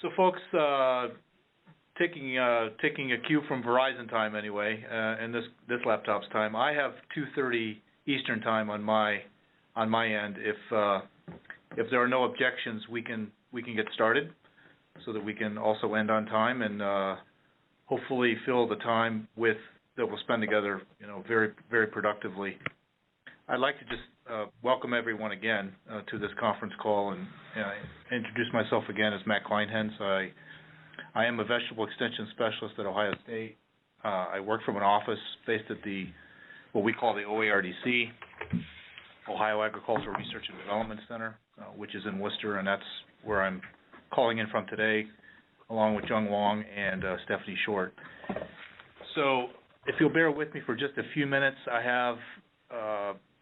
So, folks, taking a cue from Verizon time anyway, and this laptop's time, I have 2:30 Eastern time on my end. If there are no objections, we can get started, so that we can also end on time and hopefully fill the time that we'll spend together, very, very productively. I'd like to just welcome everyone again to this conference call and introduce myself again as Matt Kleinhens. I am a vegetable extension specialist at Ohio State. I work from an office based at what we call the OARDC, Ohio Agricultural Research and Development Center, which is in Worcester, and that's where I'm calling in from today, along with Jung Wong and Stephanie Short. So if you'll bear with me for just a few minutes, I have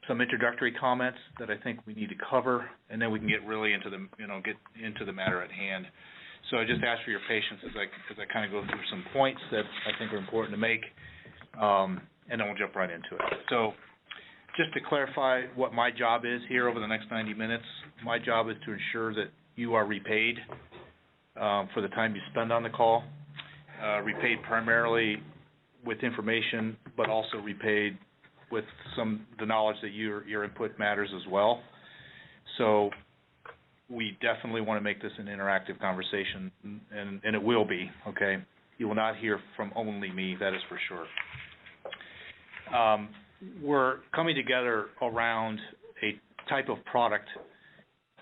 some introductory comments that I think we need to cover, and then we can get really into the matter at hand. So I just ask for your patience as I kind of go through some points that I think are important to make, and then we'll jump right into it. So just to clarify what my job is here over the next 90 minutes, my job is to ensure that you are repaid for the time you spend on the call, repaid primarily with information, but also repaid with the knowledge that your input matters as well. So we definitely want to make this an interactive conversation, and it will be, okay? You will not hear from only me, that is for sure. We're coming together around a type of product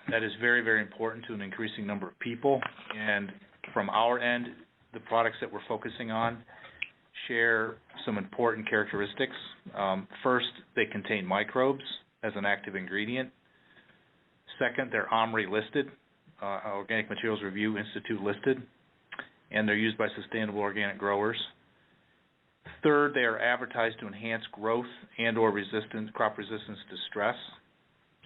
that is very, very important to an increasing number of people, and from our end, the products that we're focusing on share some important characteristics. First, they contain microbes as an active ingredient. Second, they're OMRI listed, Organic Materials Review Institute listed, and they're used by sustainable organic growers. Third, they are advertised to enhance growth and or crop resistance to stress,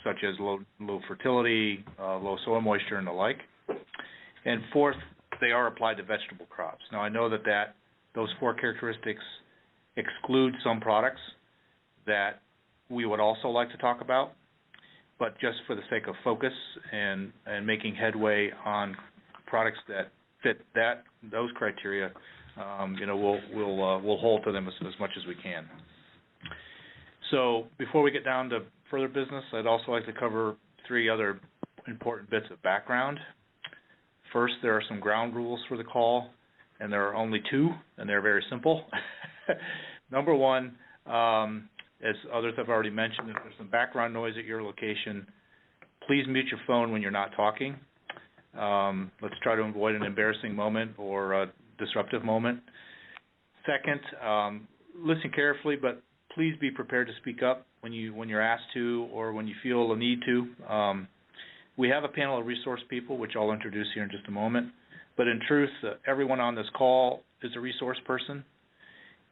such as low fertility, low soil moisture, and the like. And fourth, they are applied to vegetable crops. Now, I know that those four characteristics exclude some products that we would also like to talk about, but just for the sake of focus and making headway on products that fit those criteria, we'll hold to them as much as we can. So before we get down to further business, I'd also like to cover three other important bits of background. First, there are some ground rules for the call, and there are only two, and they're very simple. Number one, as others have already mentioned, if there's some background noise at your location, please mute your phone when you're not talking. Let's try to avoid an embarrassing moment or a disruptive moment. Second, listen carefully, but please be prepared to speak up when you're asked to or when you feel a need to. We have a panel of resource people, which I'll introduce here in just a moment. But in truth, everyone on this call is a resource person.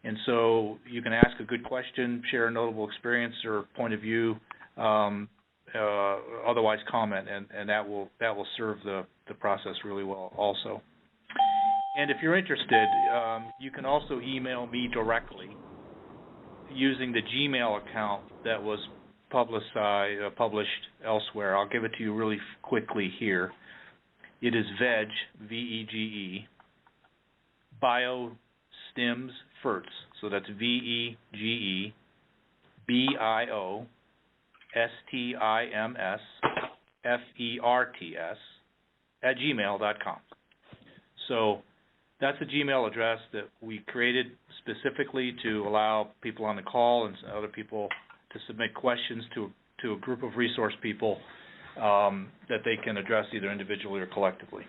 And so you can ask a good question, share a notable experience or point of view, otherwise comment, and that will serve the process really well also. And if you're interested, you can also email me directly using the Gmail account that was published elsewhere. I'll give it to you really quickly here. It is VEGE, V-E-G-E, Biostim's Ferts, so that's V-E-G-E, B-I-O-S-T-I-M-S, F-E-R-T-S, at gmail.com. So that's a Gmail address that we created specifically to allow people on the call and other people to submit questions to a group of resource people that they can address either individually or collectively.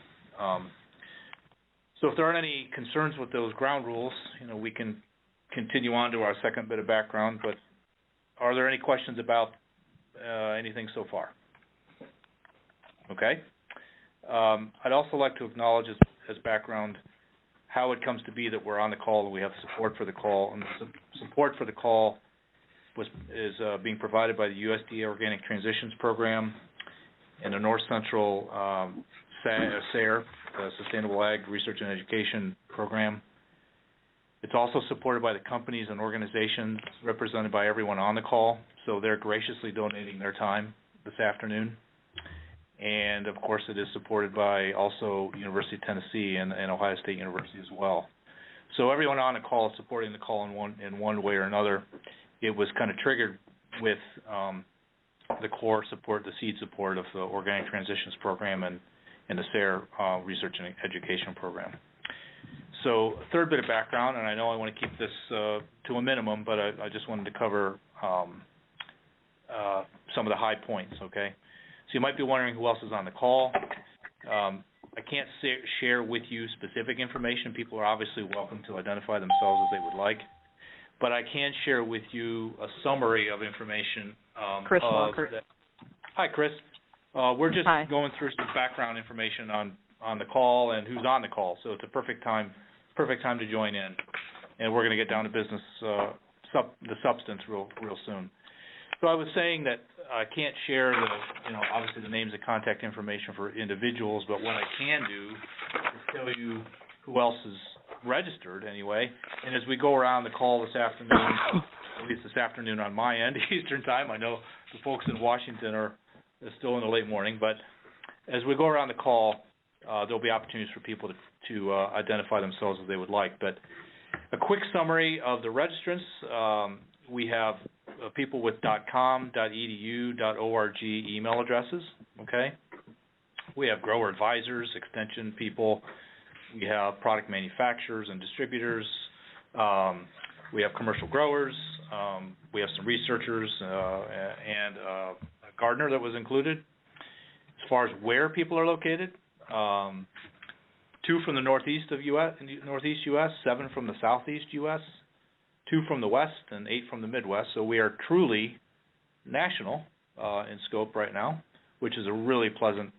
So if there aren't any concerns with those ground rules, we can continue on to our second bit of background, but are there any questions about anything so far? Okay. I'd also like to acknowledge as background how it comes to be that we're on the call and we have support for the call. And the support for the call is being provided by the USDA Organic Transitions Program and the North Central SARE, Sustainable Ag Research and Education Program. It's also supported by the companies and organizations represented by everyone on the call, so they're graciously donating their time this afternoon. and of course it is supported by also University of Tennessee and Ohio State University as well. So everyone on the call is supporting the call in one way or another. It was kind of triggered with the core support, the seed support of the Organic Transitions Program and the SARE Research and Education Program. So a third bit of background, and I know I want to keep this to a minimum, but I just wanted to cover some of the high points, okay? So you might be wondering who else is on the call. I can't share with you specific information. People are obviously welcome to identify themselves as they would like. But I can share with you a summary of information. Chris Walker. Hi, Chris. We're just going through some background information on the call and who's on the call. So it's a perfect time to join in. And we're going to get down to business, the substance real soon. So I was saying that I can't share obviously the names and contact information for individuals, but what I can do is tell you who else is registered anyway. And as we go around the call this afternoon, at least this afternoon on my end, Eastern time, I know the folks in Washington are still in the late morning, but as we go around the call, there'll be opportunities for people to identify themselves as they would like. But a quick summary of the registrants. We have people with .com, .edu, .org email addresses, okay? We have grower advisors, extension people. We have product manufacturers and distributors. We have commercial growers. We have some researchers and a gardener that was included. As far as where people are located, 2 from the northeast U.S., 7 from the southeast U.S., 2 from the west, and 8 from the Midwest. So we are truly national in scope right now, which is a really pleasant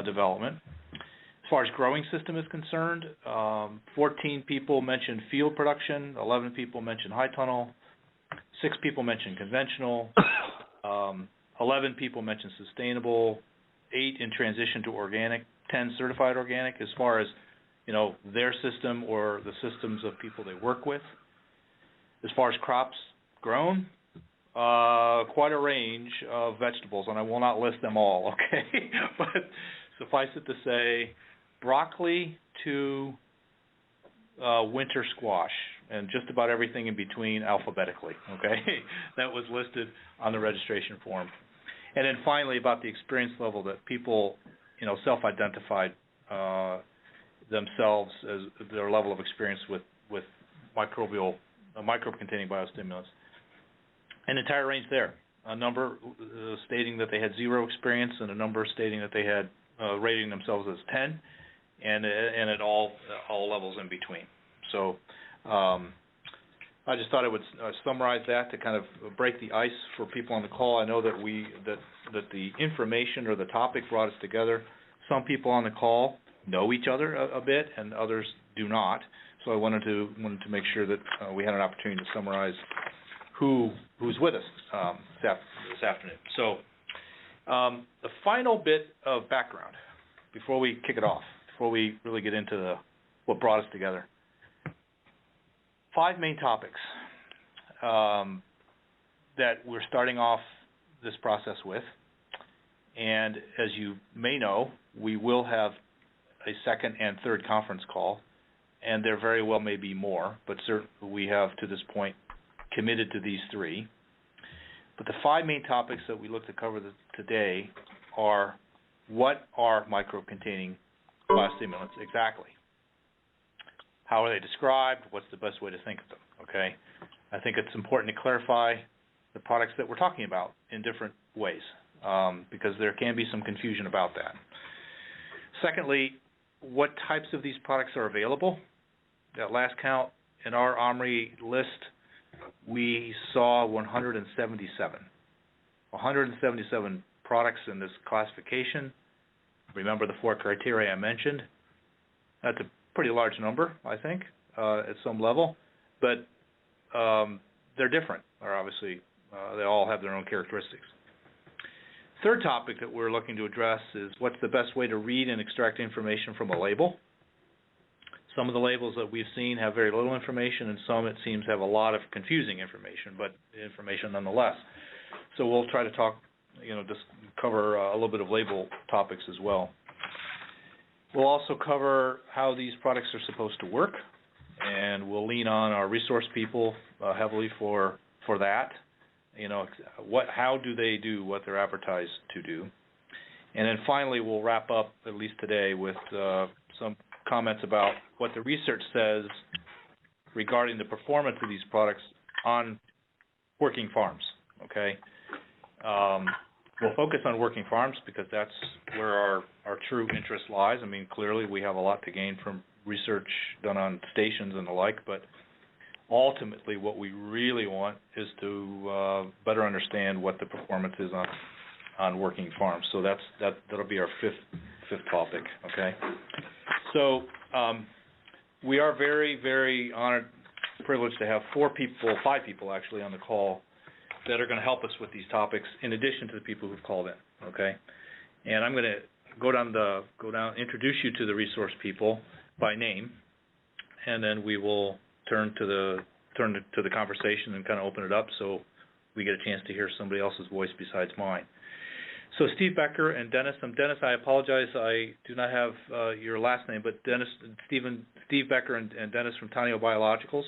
development. As far as growing system is concerned, 14 people mentioned field production, 11 people mentioned high tunnel, 6 people mentioned conventional, 11 people mentioned sustainable, 8 in transition to organic, 10 certified organic as far as their system or the systems of people they work with. As far as crops grown, quite a range of vegetables, and I will not list them all, okay? But suffice it to say, broccoli to winter squash, and just about everything in between alphabetically, okay? That was listed on the registration form. And then finally, about the experience level that people, self-identified themselves as their level of experience with microbe-containing biostimulants. An entire range there. A number stating that they had 0 experience, and a number stating that they had rating themselves as 10, and at all levels in between. So I just thought I would summarize that to kind of break the ice for people on the call. I know that that the information or the topic brought us together. Some people on the call know each other a bit, and others do not. So I wanted to make sure that we had an opportunity to summarize who's with us this afternoon. So the final bit of background before we kick it off, before we really get into what brought us together. 5 main topics that we're starting off this process with. And as you may know, we will have a second and third conference call, and there very well may be more, but certainly we have to this point committed to these 3. But the 5 main topics that we look to cover today are: what are microbe-containing biostimulants exactly? How are they described? What's the best way to think of them? Okay, I think it's important to clarify the products that we're talking about in different ways, because there can be some confusion about that. Secondly, what types of these products are available? At last count, in our OMRI list, we saw 177. 177 products in this classification. Remember the 4 criteria I mentioned. That's a pretty large number, I think, at some level. But they're different, or obviously they all have their own characteristics. Third topic that we're looking to address is what's the best way to read and extract information from a label. Some of the labels that we've seen have very little information, and some, it seems, have a lot of confusing information, but information nonetheless. So we'll try to talk just cover a little bit of label topics as well. We'll also cover how these products are supposed to work, and we'll lean on our resource people heavily for that. How do they do what they're advertised to do? And then finally, we'll wrap up, at least today, with some comments about what the research says regarding the performance of these products on working farms, okay? We'll focus on working farms because that's where our true interest lies. I mean, clearly we have a lot to gain from research done on stations and the like, but ultimately what we really want is to better understand what the performance is on working farms. So that'll be our fifth topic, okay? So we are very, very honored, privileged to have five people actually on the call that are going to help us with these topics, in addition to the people who've called in. Okay, and I'm going to go down, introduce you to the resource people by name, and then we will turn to the conversation and kind of open it up so we get a chance to hear somebody else's voice besides mine. So Steve Becker and Dennis. Dennis, I apologize, I do not have your last name, but Steve Becker and Dennis from Tanio Biologicals.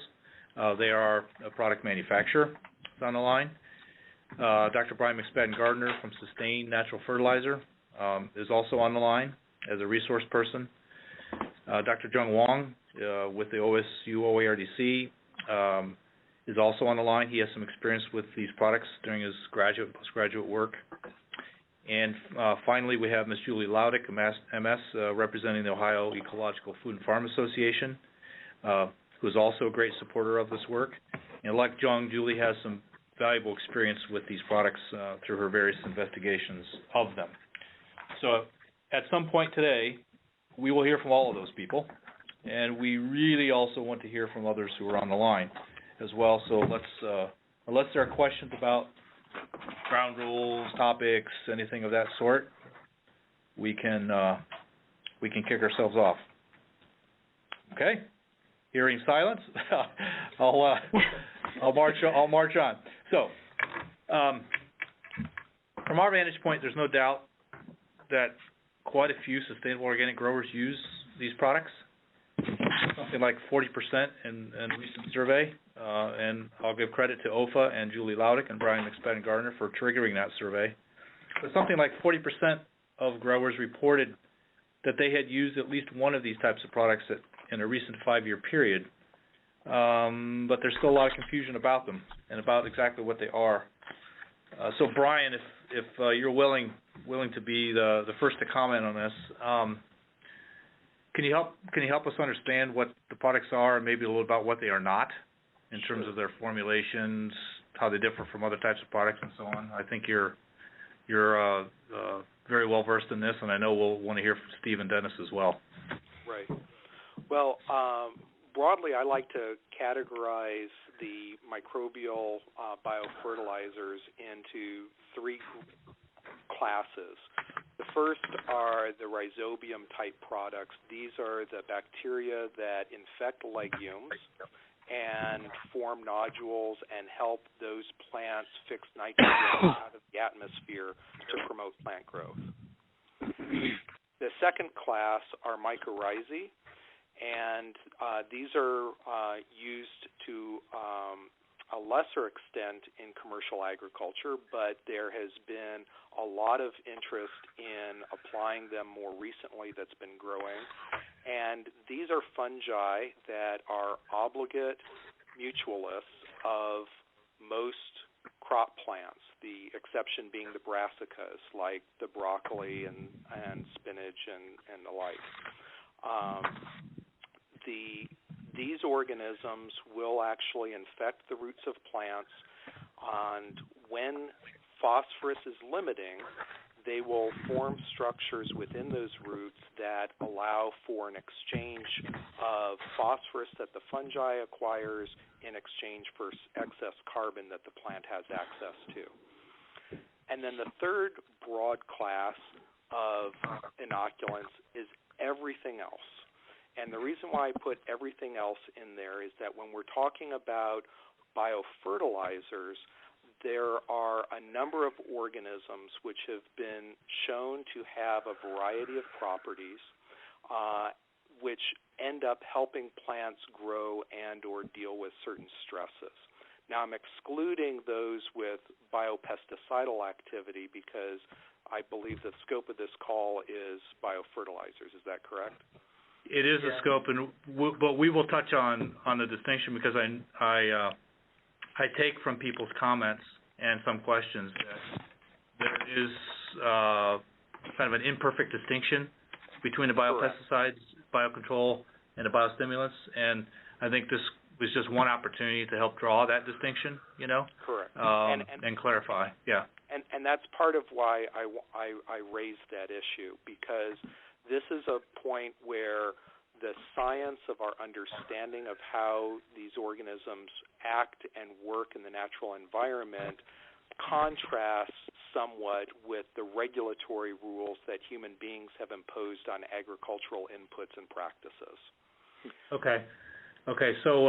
They are a product manufacturer. It's on the line. Dr. Brian McSpadden-Gardner from Sustain Natural Fertilizer is also on the line as a resource person. Dr. Jung Wong with the OSU OARDC is also on the line. He has some experience with these products during his graduate and postgraduate work. And finally, we have Ms. Julie Laudick, MS, representing the Ohio Ecological Food and Farm Association, who is also a great supporter of this work. And like Jung, Julie has some valuable experience with these products through her various investigations of them. So at some point today, we will hear from all of those people, and we really also want to hear from others who are on the line as well. So unless there are questions about ground rules, topics, anything of that sort, we can kick ourselves off. Okay? Hearing silence, I'll march on. So, from our vantage point, there's no doubt that quite a few sustainable organic growers use these products. Something like 40% in a recent survey, and I'll give credit to OFA and Julie Laudick and Brian McSpadden-Gardner for triggering that survey. But something like 40% of growers reported that they had used at least one of these types of products in a recent 5-year period, but there's still a lot of confusion about them and about exactly what they are. So Brian, if you're willing to be the first to comment on this, can you help us understand what the products are and maybe a little about what they are not in terms of their formulations, how they differ from other types of products and so on? I think you're very well versed in this, and I know we'll want to hear from Steve and Dennis as well. Right. Well, broadly, I like to categorize the microbial biofertilizers into 3 classes. The first are the rhizobium-type products. These are the bacteria that infect legumes and form nodules and help those plants fix nitrogen out of the atmosphere to promote plant growth. The second class are mycorrhizae, and these are used to a lesser extent in commercial agriculture, but there has been a lot of interest in applying them more recently that's been growing. And these are fungi that are obligate mutualists of most crop plants, the exception being the brassicas, like the broccoli and spinach and the like. These organisms will actually infect the roots of plants, and when phosphorus is limiting, they will form structures within those roots that allow for an exchange of phosphorus that the fungi acquires in exchange for excess carbon that the plant has access to. And then the third broad class of inoculants is everything else. And the reason why I put everything else in there is that when we're talking about biofertilizers, there are a number of organisms which have been shown to have a variety of properties which end up helping plants grow and or deal with certain stresses. Now, I'm excluding those with biopesticidal activity because I believe the scope of this call is biofertilizers. Is that correct? It is a scope, but we will touch on the distinction because I take from people's comments and some questions that there is kind of an imperfect distinction between the biopesticides, biocontrol, and the biostimulants, and I think this was just one opportunity to help draw that distinction, you know? Correct. And clarify, yeah. And that's part of why I raised that issue, because this is a point where the science of our understanding of how these organisms act and work in the natural environment contrasts somewhat with the regulatory rules that human beings have imposed on agricultural inputs and practices. Okay, so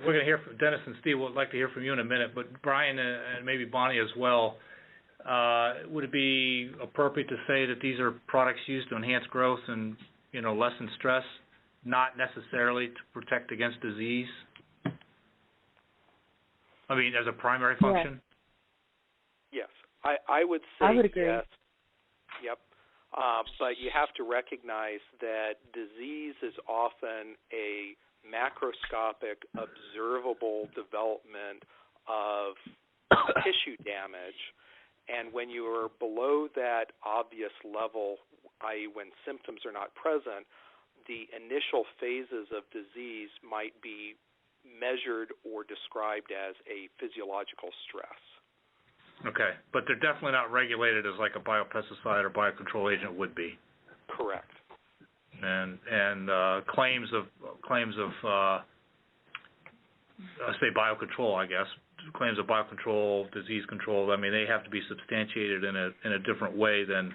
we're going to hear from Dennis and Steve. We'd like to hear from you in a minute, but Brian and maybe Bonnie as well, would it be appropriate to say that these are products used to enhance growth and, you know, lessen stress, not necessarily to protect against disease? I mean, as a primary function? Yes, I would say I would agree. yes. Yep. But you have to recognize that disease is often a macroscopic, observable development of tissue damage, and when you are below that obvious level, i.e. when symptoms are not present, the initial phases of disease might be measured or described as a physiological stress. Okay, but they're definitely not regulated as like a biopesticide or biocontrol agent would be. Correct. And claims of say biocontrol, I guess, claims of biocontrol, disease control. I mean, they have to be substantiated in a different way than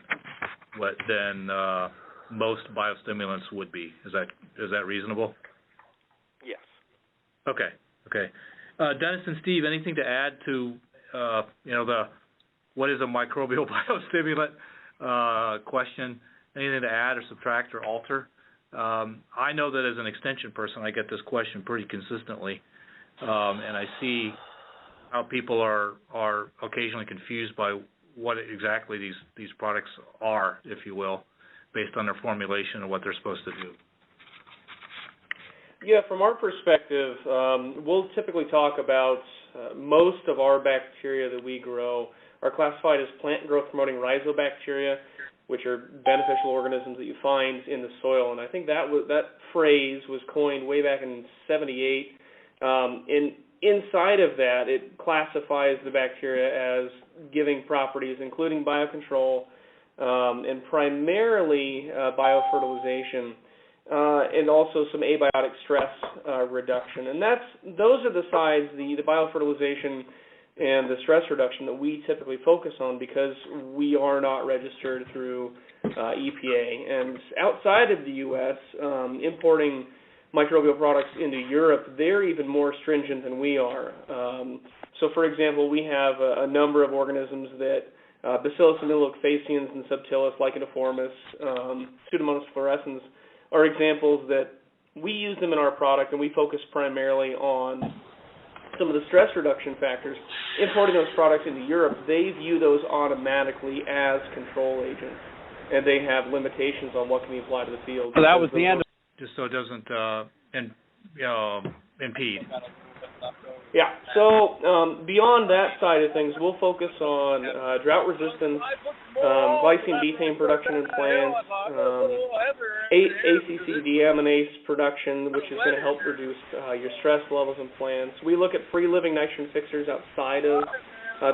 most biostimulants would be. Is that reasonable? Yes. Okay. Dennis and Steve, anything to add to what is a microbial biostimulant question? Anything to add or subtract or alter? I know that as an extension person, I get this question pretty consistently, and I see how people are occasionally confused by what exactly these products are, if you will, based on their formulation and what they're supposed to do. Yeah, from our perspective, we'll typically talk about most of our bacteria that we grow are classified as plant growth promoting rhizobacteria, which are beneficial organisms that you find in the soil. And I think that phrase was coined way back in '78. Inside of that, it classifies the bacteria as giving properties, including biocontrol and primarily biofertilization, and also some abiotic stress reduction. And those are the sides, the biofertilization and the stress reduction that we typically focus on because we are not registered through EPA. And outside of the U.S., importing microbial products into Europe, they're even more stringent than we are. So, for example, we have a number of organisms that Bacillus amelofaciens and Subtilis, Licheniformis, Pseudomonas fluorescens are examples that we use them in our product, and we focus primarily on some of the stress reduction factors. Importing those products into Europe, they view those automatically as control agents, and they have limitations on what can be applied to the field. So that was the end. Just so it doesn't impede. Yeah, so beyond that side of things, we'll focus on drought resistance, glycine betaine production in plants, ACC deaminase production, which is going to help reduce your stress levels in plants. We look at free living nitrogen fixers outside of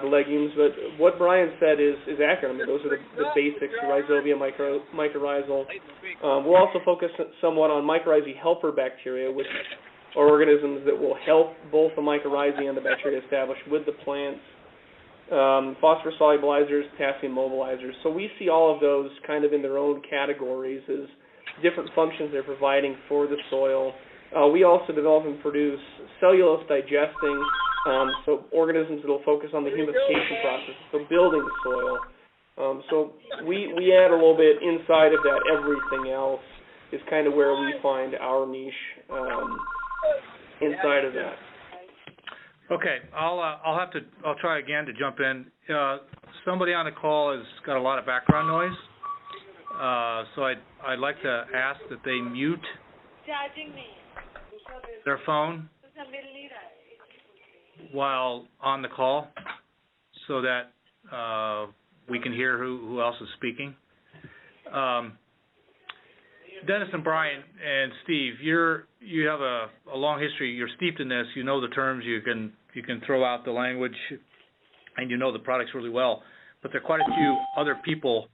the legumes, but what Brian said is accurate. I mean, those are the basics: rhizobia, mycorrhizal. We'll also focus somewhat on mycorrhizae helper bacteria, which are organisms that will help both the mycorrhizae and the bacteria establish with the plants. Phosphorus solubilizers, potassium mobilizers. So we see all of those kind of in their own categories as different functions they're providing for the soil. We also develop and produce cellulose digesting so organisms that will focus on the humification process, so building the soil. So we add a little bit inside of that. Everything else is kind of where we find our niche inside of that. Okay, I'll try again to jump in. Somebody on the call has got a lot of background noise, so I'd like to ask that they mute their phone while on the call, so that we can hear who else is speaking. Dennis and Brian and Steve, you have a long history. You're steeped in this. You know the terms. You can throw out the language, and you know the products really well. But there are quite a few other people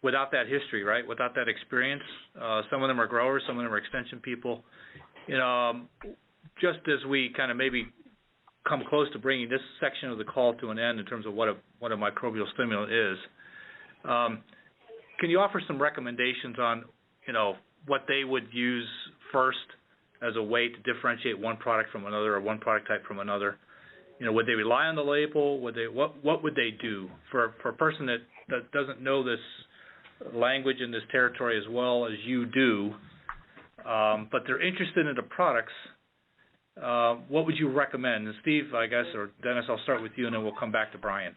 without that history, right? Without that experience. Some of them are growers. Some of them are extension people. Just as we kind of maybe come close to bringing this section of the call to an end in terms of what a microbial stimulant is, can you offer some recommendations on what they would use first as a way to differentiate one product from another or one product type from another? Would they rely on the label? What would they do for a person that doesn't know this language in this territory as well as you do, but they're interested in the products? What would you recommend? And Steve, I guess, or Dennis, I'll start with you, and then we'll come back to Brian.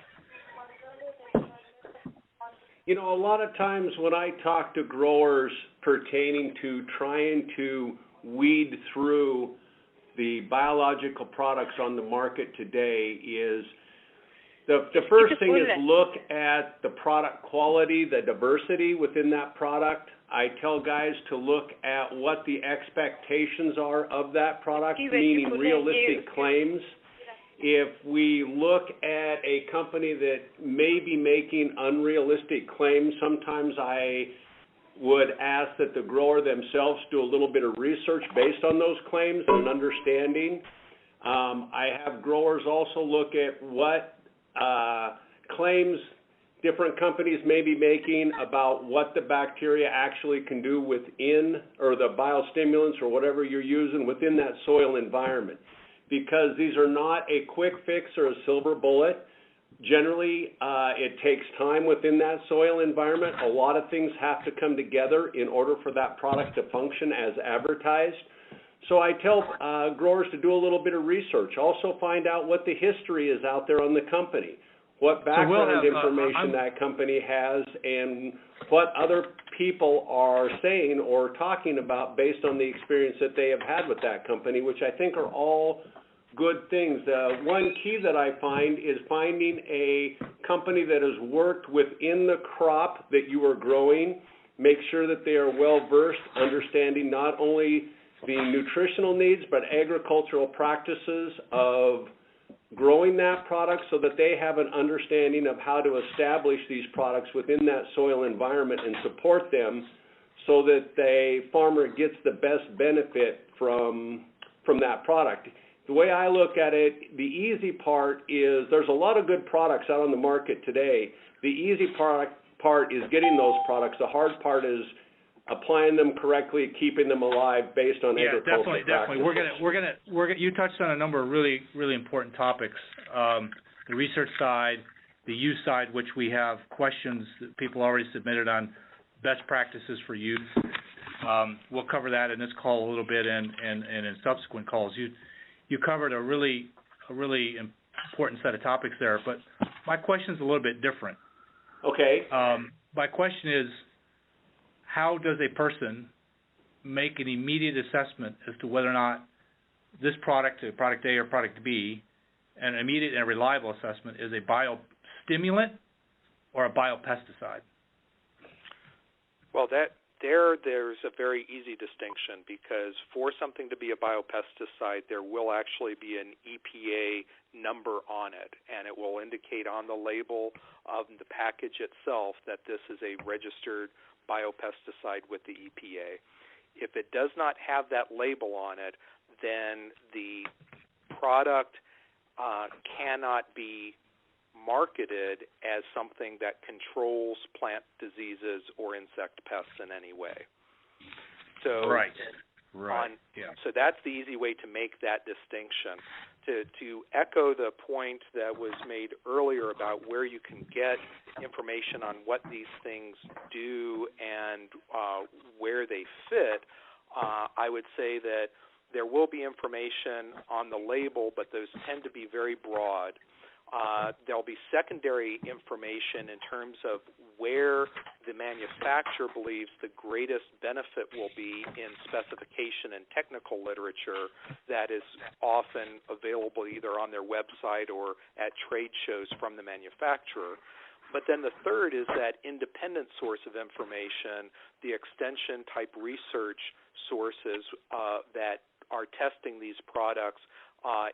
A lot of times when I talk to growers pertaining to trying to weed through the biological products on the market today is the first thing is look at the product quality, the diversity within that product. I tell guys to look at what the expectations are of that product, meaning realistic claims. If we look at a company that may be making unrealistic claims, sometimes I would ask that the grower themselves do a little bit of research based on those claims and understanding. I have growers also look at what claims different companies may be making about what the bacteria actually can do within, or the biostimulants or whatever you're using within that soil environment. Because these are not a quick fix or a silver bullet. Generally, it takes time within that soil environment. A lot of things have to come together in order for that product to function as advertised. So I tell growers to do a little bit of research. Also find out what the history is out there on the company, what background information that company has, and what other people are saying or talking about based on the experience that they have had with that company, which I think are all good things. One key that I find is finding a company that has worked within the crop that you are growing. Make sure that they are well-versed, understanding not only the nutritional needs, but agricultural practices of growing that product, so that they have an understanding of how to establish these products within that soil environment and support them so that the farmer gets the best benefit from that product. The way I look at it, the easy part is there's a lot of good products out on the market today. The easy part is getting those products. The hard part is applying them correctly, keeping them alive based on agricultural practices. Definitely. You touched on a number of really, really important topics. The research side, the use side, which we have questions that people already submitted on best practices for use. We'll cover that in this call a little bit and in subsequent calls. You covered a really important set of topics there, but my question is a little bit different. Okay. My question is, how does a person make an immediate assessment as to whether or not this product, product A or product B, an immediate and reliable assessment is a biostimulant or a biopesticide? Well, there's a very easy distinction, because for something to be a biopesticide, there will actually be an EPA number on it, and it will indicate on the label of the package itself that this is a registered biopesticide with the EPA. If it does not have that label on it, then the product cannot be marketed as something that controls plant diseases or insect pests in any way. So, right. Right. Yeah. So that's the easy way to make that distinction. To echo the point that was made earlier about where you can get information on what these things do and where they fit, I would say that there will be information on the label, but those tend to be very broad. There'll be secondary information in terms of where the manufacturer believes the greatest benefit will be in specification and technical literature that is often available either on their website or at trade shows from the manufacturer. But then the third is that independent source of information, the extension-type research sources that are testing these products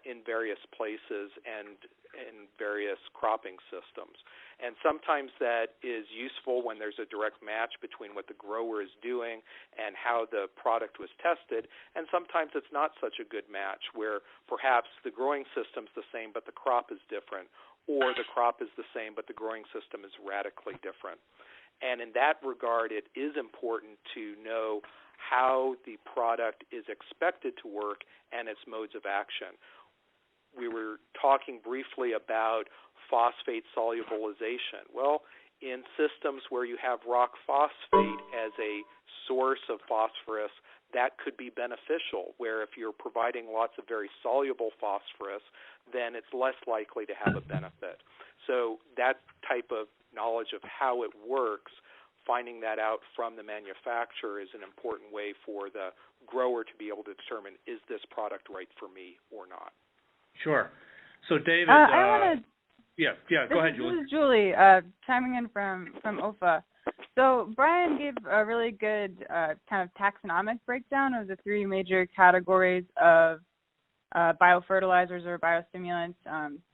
in various places and in various cropping systems. And sometimes that is useful when there's a direct match between what the grower is doing and how the product was tested, and sometimes it's not such a good match where perhaps the growing system's the same but the crop is different, or the crop is the same but the growing system is radically different. And in that regard, it is important to know how the product is expected to work and its modes of action. We were talking briefly about phosphate solubilization. Well, in systems where you have rock phosphate as a source of phosphorus, that could be beneficial, where if you're providing lots of very soluble phosphorus, then it's less likely to have a benefit. So that type of knowledge of how it works, finding that out from the manufacturer is an important way for the grower to be able to determine, is this product right for me or not? Sure. So, David, I want to. Yeah. Go ahead, Julie. This is Julie chiming in from OFA. So Brian gave a really good kind of taxonomic breakdown of the three major categories of biofertilizers or biostimulants.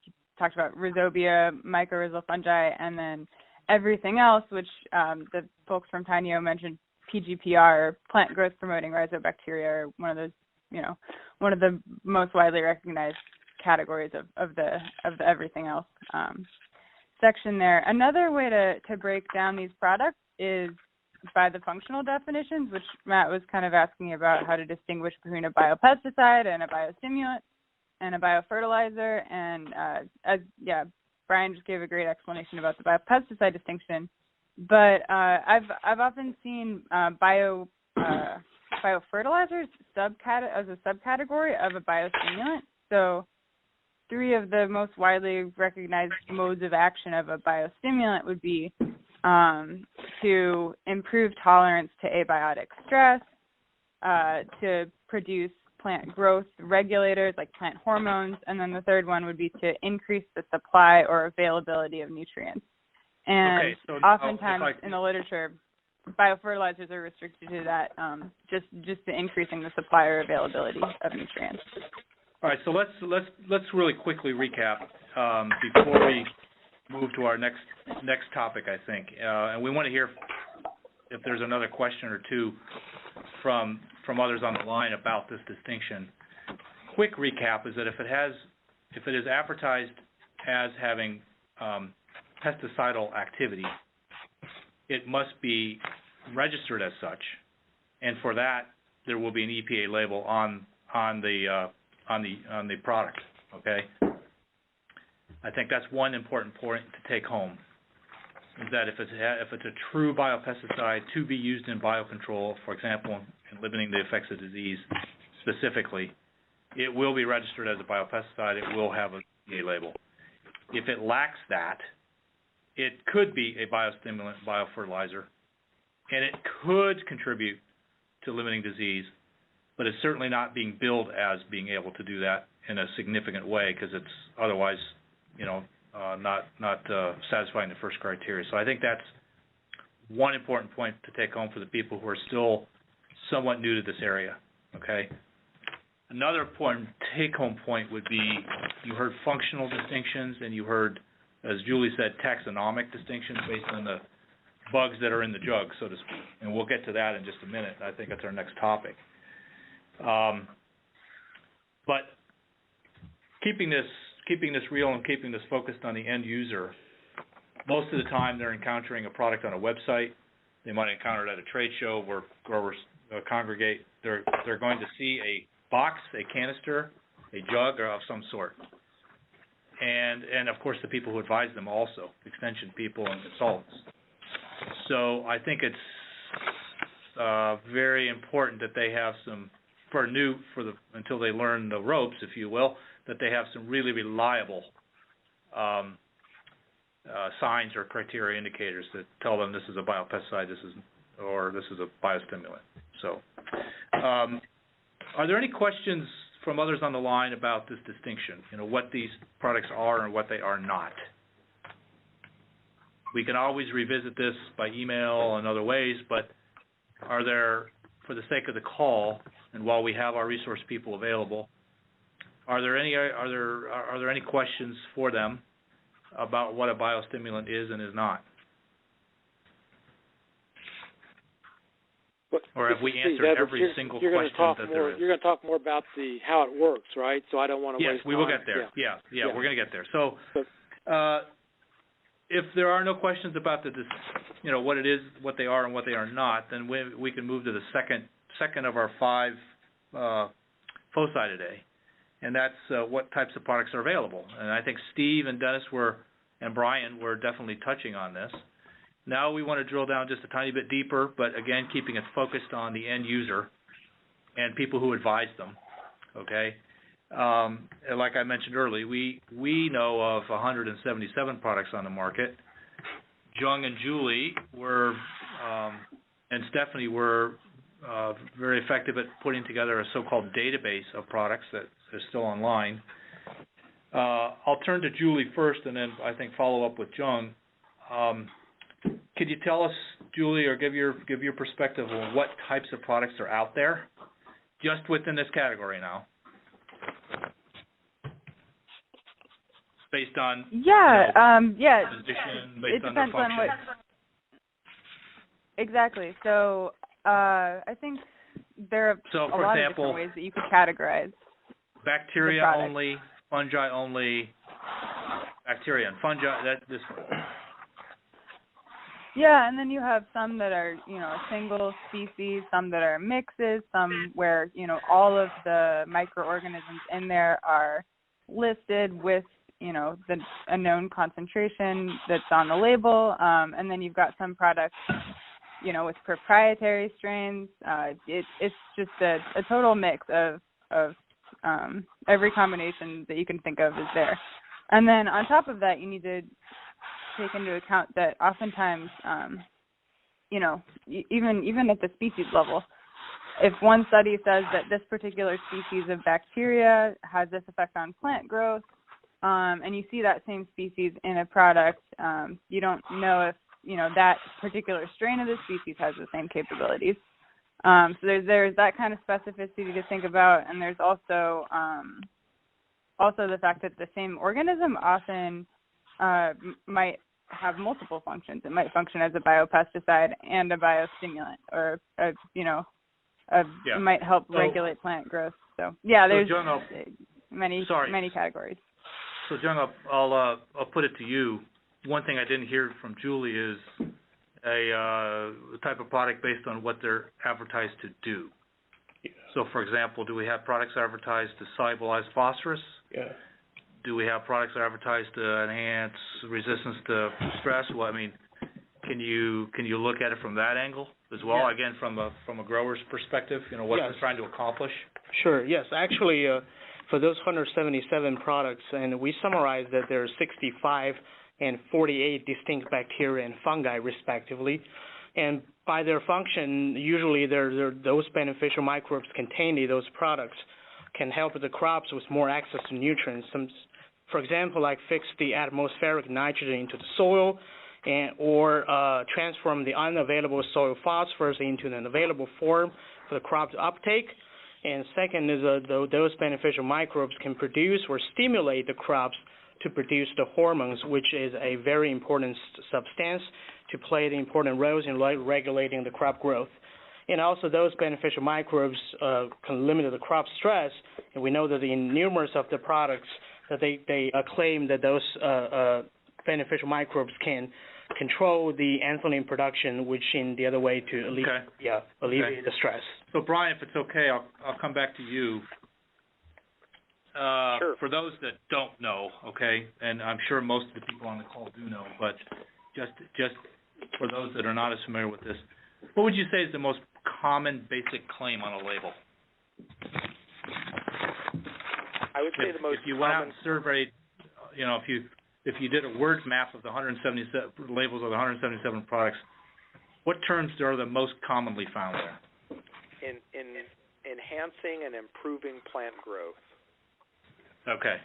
He talked about rhizobia, mycorrhizal fungi, and then everything else, which the folks from Tineo mentioned PGPR, plant growth promoting rhizobacteria, one of those, one of the most widely recognized categories of the everything else section there. Another way to break down these products is by the functional definitions, which Matt was kind of asking about, how to distinguish between a biopesticide and a biostimulant and a biofertilizer. And Brian just gave a great explanation about the biopesticide distinction. But I've often seen biofertilizers as a subcategory of a biostimulant. So three of the most widely recognized modes of action of a biostimulant would be to improve tolerance to abiotic stress, to produce plant growth regulators like plant hormones, and then the third one would be to increase the supply or availability of nutrients. And oftentimes in the literature, biofertilizers are restricted to that, just to increasing the supply or availability of nutrients. All right, so let's really quickly recap before we move to our next topic, I think. And we want to hear if there's another question or two from others on the line about this distinction. Quick recap is that if it is advertised as having pesticidal activity, it must be registered as such, and for that there will be an EPA label on the product. Okay, I think that's one important point to take home, is that if it's a true biopesticide to be used in biocontrol, for example, in limiting the effects of disease specifically, it will be registered as a biopesticide. It will have an EPA label. If it lacks that, it could be a biostimulant, biofertilizer, and it could contribute to limiting disease, but it's certainly not being billed as being able to do that in a significant way, because it's otherwise, not satisfying the first criteria. So I think that's one important point to take home for the people who are still somewhat new to this area. Okay. Another important take-home point would be, you heard functional distinctions, and you heard, as Julie said, taxonomic distinctions based on the bugs that are in the jug, so to speak. And we'll get to that in just a minute. I think that's our next topic. But keeping this real and keeping this focused on the end user, most of the time they're encountering a product on a website. They might encounter it at a trade show where growers congregate, they're going to see a box, a canister, a jug, or of some sort. And of course the people who advise them also, extension people and consultants. So I think it's very important that they have some, until they learn the ropes, if you will, that they have some really reliable signs or criteria indicators that tell them this is a biopesticide, this is a biostimulant. So, are there any questions from others on the line about this distinction? What these products are and what they are not. We can always revisit this by email and other ways, but are there, for the sake of the call, and while we have our resource people available, are there any questions for them about what a biostimulant is and is not? Or have we answered every single question that there is? You're going to talk more about how it works, right? So I don't want to waste time. Yes, we will get there. Yeah, we're going to get there. So, if there are no questions about what it is, what they are, and what they are not, then we can move to the second of our 5 foci today, and that's what types of products are available. And I think Steve and Dennis and Brian were definitely touching on this. Now we want to drill down just a tiny bit deeper, but again, keeping it focused on the end user and people who advise them, okay? And like I mentioned earlier, we know of 177 products on the market. Jung and Julie and Stephanie were very effective at putting together a so-called database of products that is still online. I'll turn to Julie first and then I think follow up with Jung. Could you tell us, Julie, or give your perspective on what types of products are out there, just within this category now, based on position, based on their function? Exactly. So I think there are a lot of different ways that you could categorize. Bacteria only, fungi only, bacteria and fungi. This one. Yeah, and then you have some that are, a single species, some that are mixes, some where, all of the microorganisms in there are listed with, a known concentration that's on the label, and then you've got some products, with proprietary strains. It's just a total mix of every combination that you can think of is there. And then on top of that, you need to take into account that oftentimes, even at the species level, if one study says that this particular species of bacteria has this effect on plant growth, and you see that same species in a product, you don't know if, that particular strain of the species has the same capabilities. So there's that kind of specificity to think about, and there's also the fact that the same organism often might have multiple functions. It might function as a biopesticide and a biostimulant, or it might help regulate plant growth. So there's many categories. So Jung, I'll put it to you. One thing I didn't hear from Julie is a type of product based on what they're advertised to do. Yeah. So, for example, do we have products advertised to solubilize phosphorus? Yeah. Do we have products advertised to enhance resistance to stress? Well, I mean, can you look at it from that angle as well? Yeah. Again, from a grower's perspective, what they're trying to accomplish. Sure. Yes. Actually, for those 177 products, and we summarize that there are 65 and 48 distinct bacteria and fungi, respectively. And by their function, usually those beneficial microbes contained in those products can help the crops with more access to nutrients. For example, like fix the atmospheric nitrogen into the soil, or transform the unavailable soil phosphorus into an available form for the crop to uptake. And second is those beneficial microbes can produce or stimulate the crops to produce the hormones, which is a very important substance to play the important roles in regulating the crop growth. And also those beneficial microbes can limit the crop stress, and we know that in numerous of the products that they claim that those beneficial microbes can control the insulin production, which in the other way to alleviate the stress. So Brian, if it's okay, I'll come back to you. Sure. For those that don't know, okay, and I'm sure most of the people on the call do know, but just for those that are not as familiar with this, what would you say is the most common basic claim on a label? I would say the most if you went out and surveyed, if you did a word map of the 177 labels of the 177 products, what terms are the most commonly found there? in enhancing and improving plant growth. Okay.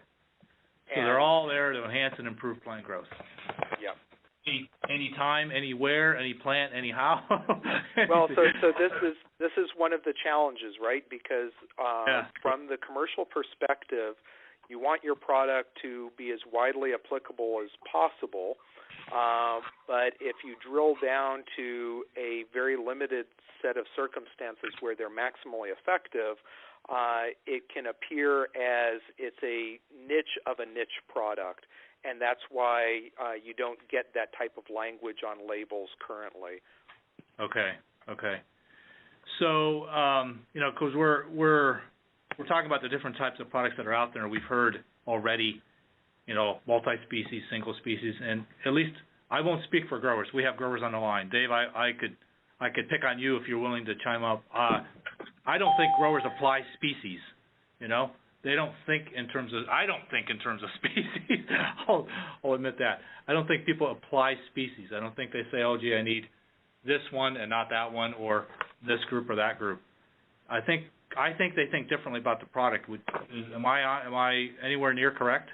So they're all there to enhance and improve plant growth. Yep. Any time, anywhere, any plant, anyhow. Well, so this is one of the challenges, right? Because from the commercial perspective, you want your product to be as widely applicable as possible. But if you drill down to a very limited set of circumstances where they're maximally effective, it can appear as it's a niche of a niche product. And that's why you don't get that type of language on labels currently. Okay. So, because we're talking about the different types of products that are out there. We've heard already, multi-species, single species, and at least I won't speak for growers. We have growers on the line. Dave, I could pick on you if you're willing to chime up. I don't think growers apply species. They don't think in terms of. I don't think in terms of species. I'll admit that. I don't think people apply species. I don't think they say, "Oh, gee, I need this one and not that one, or this group or that group." I think they think differently about the product. Am I anywhere near correct?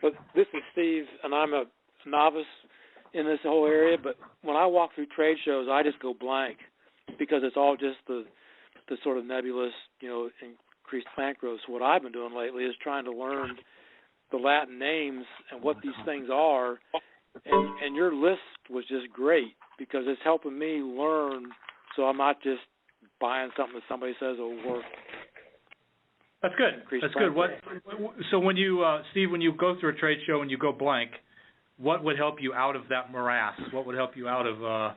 But this is Steve, and I'm a novice in this whole area. But when I walk through trade shows, I just go blank because it's all just the sort of nebulous, increased plant growth. So what I've been doing lately is trying to learn the Latin names and what these things are. And your list was just great because it's helping me learn, so I'm not just buying something that somebody says will work. That's good. That's good. So when you, Steve, when you go through a trade show and you go blank, what would help you out of that morass? What would help you out of,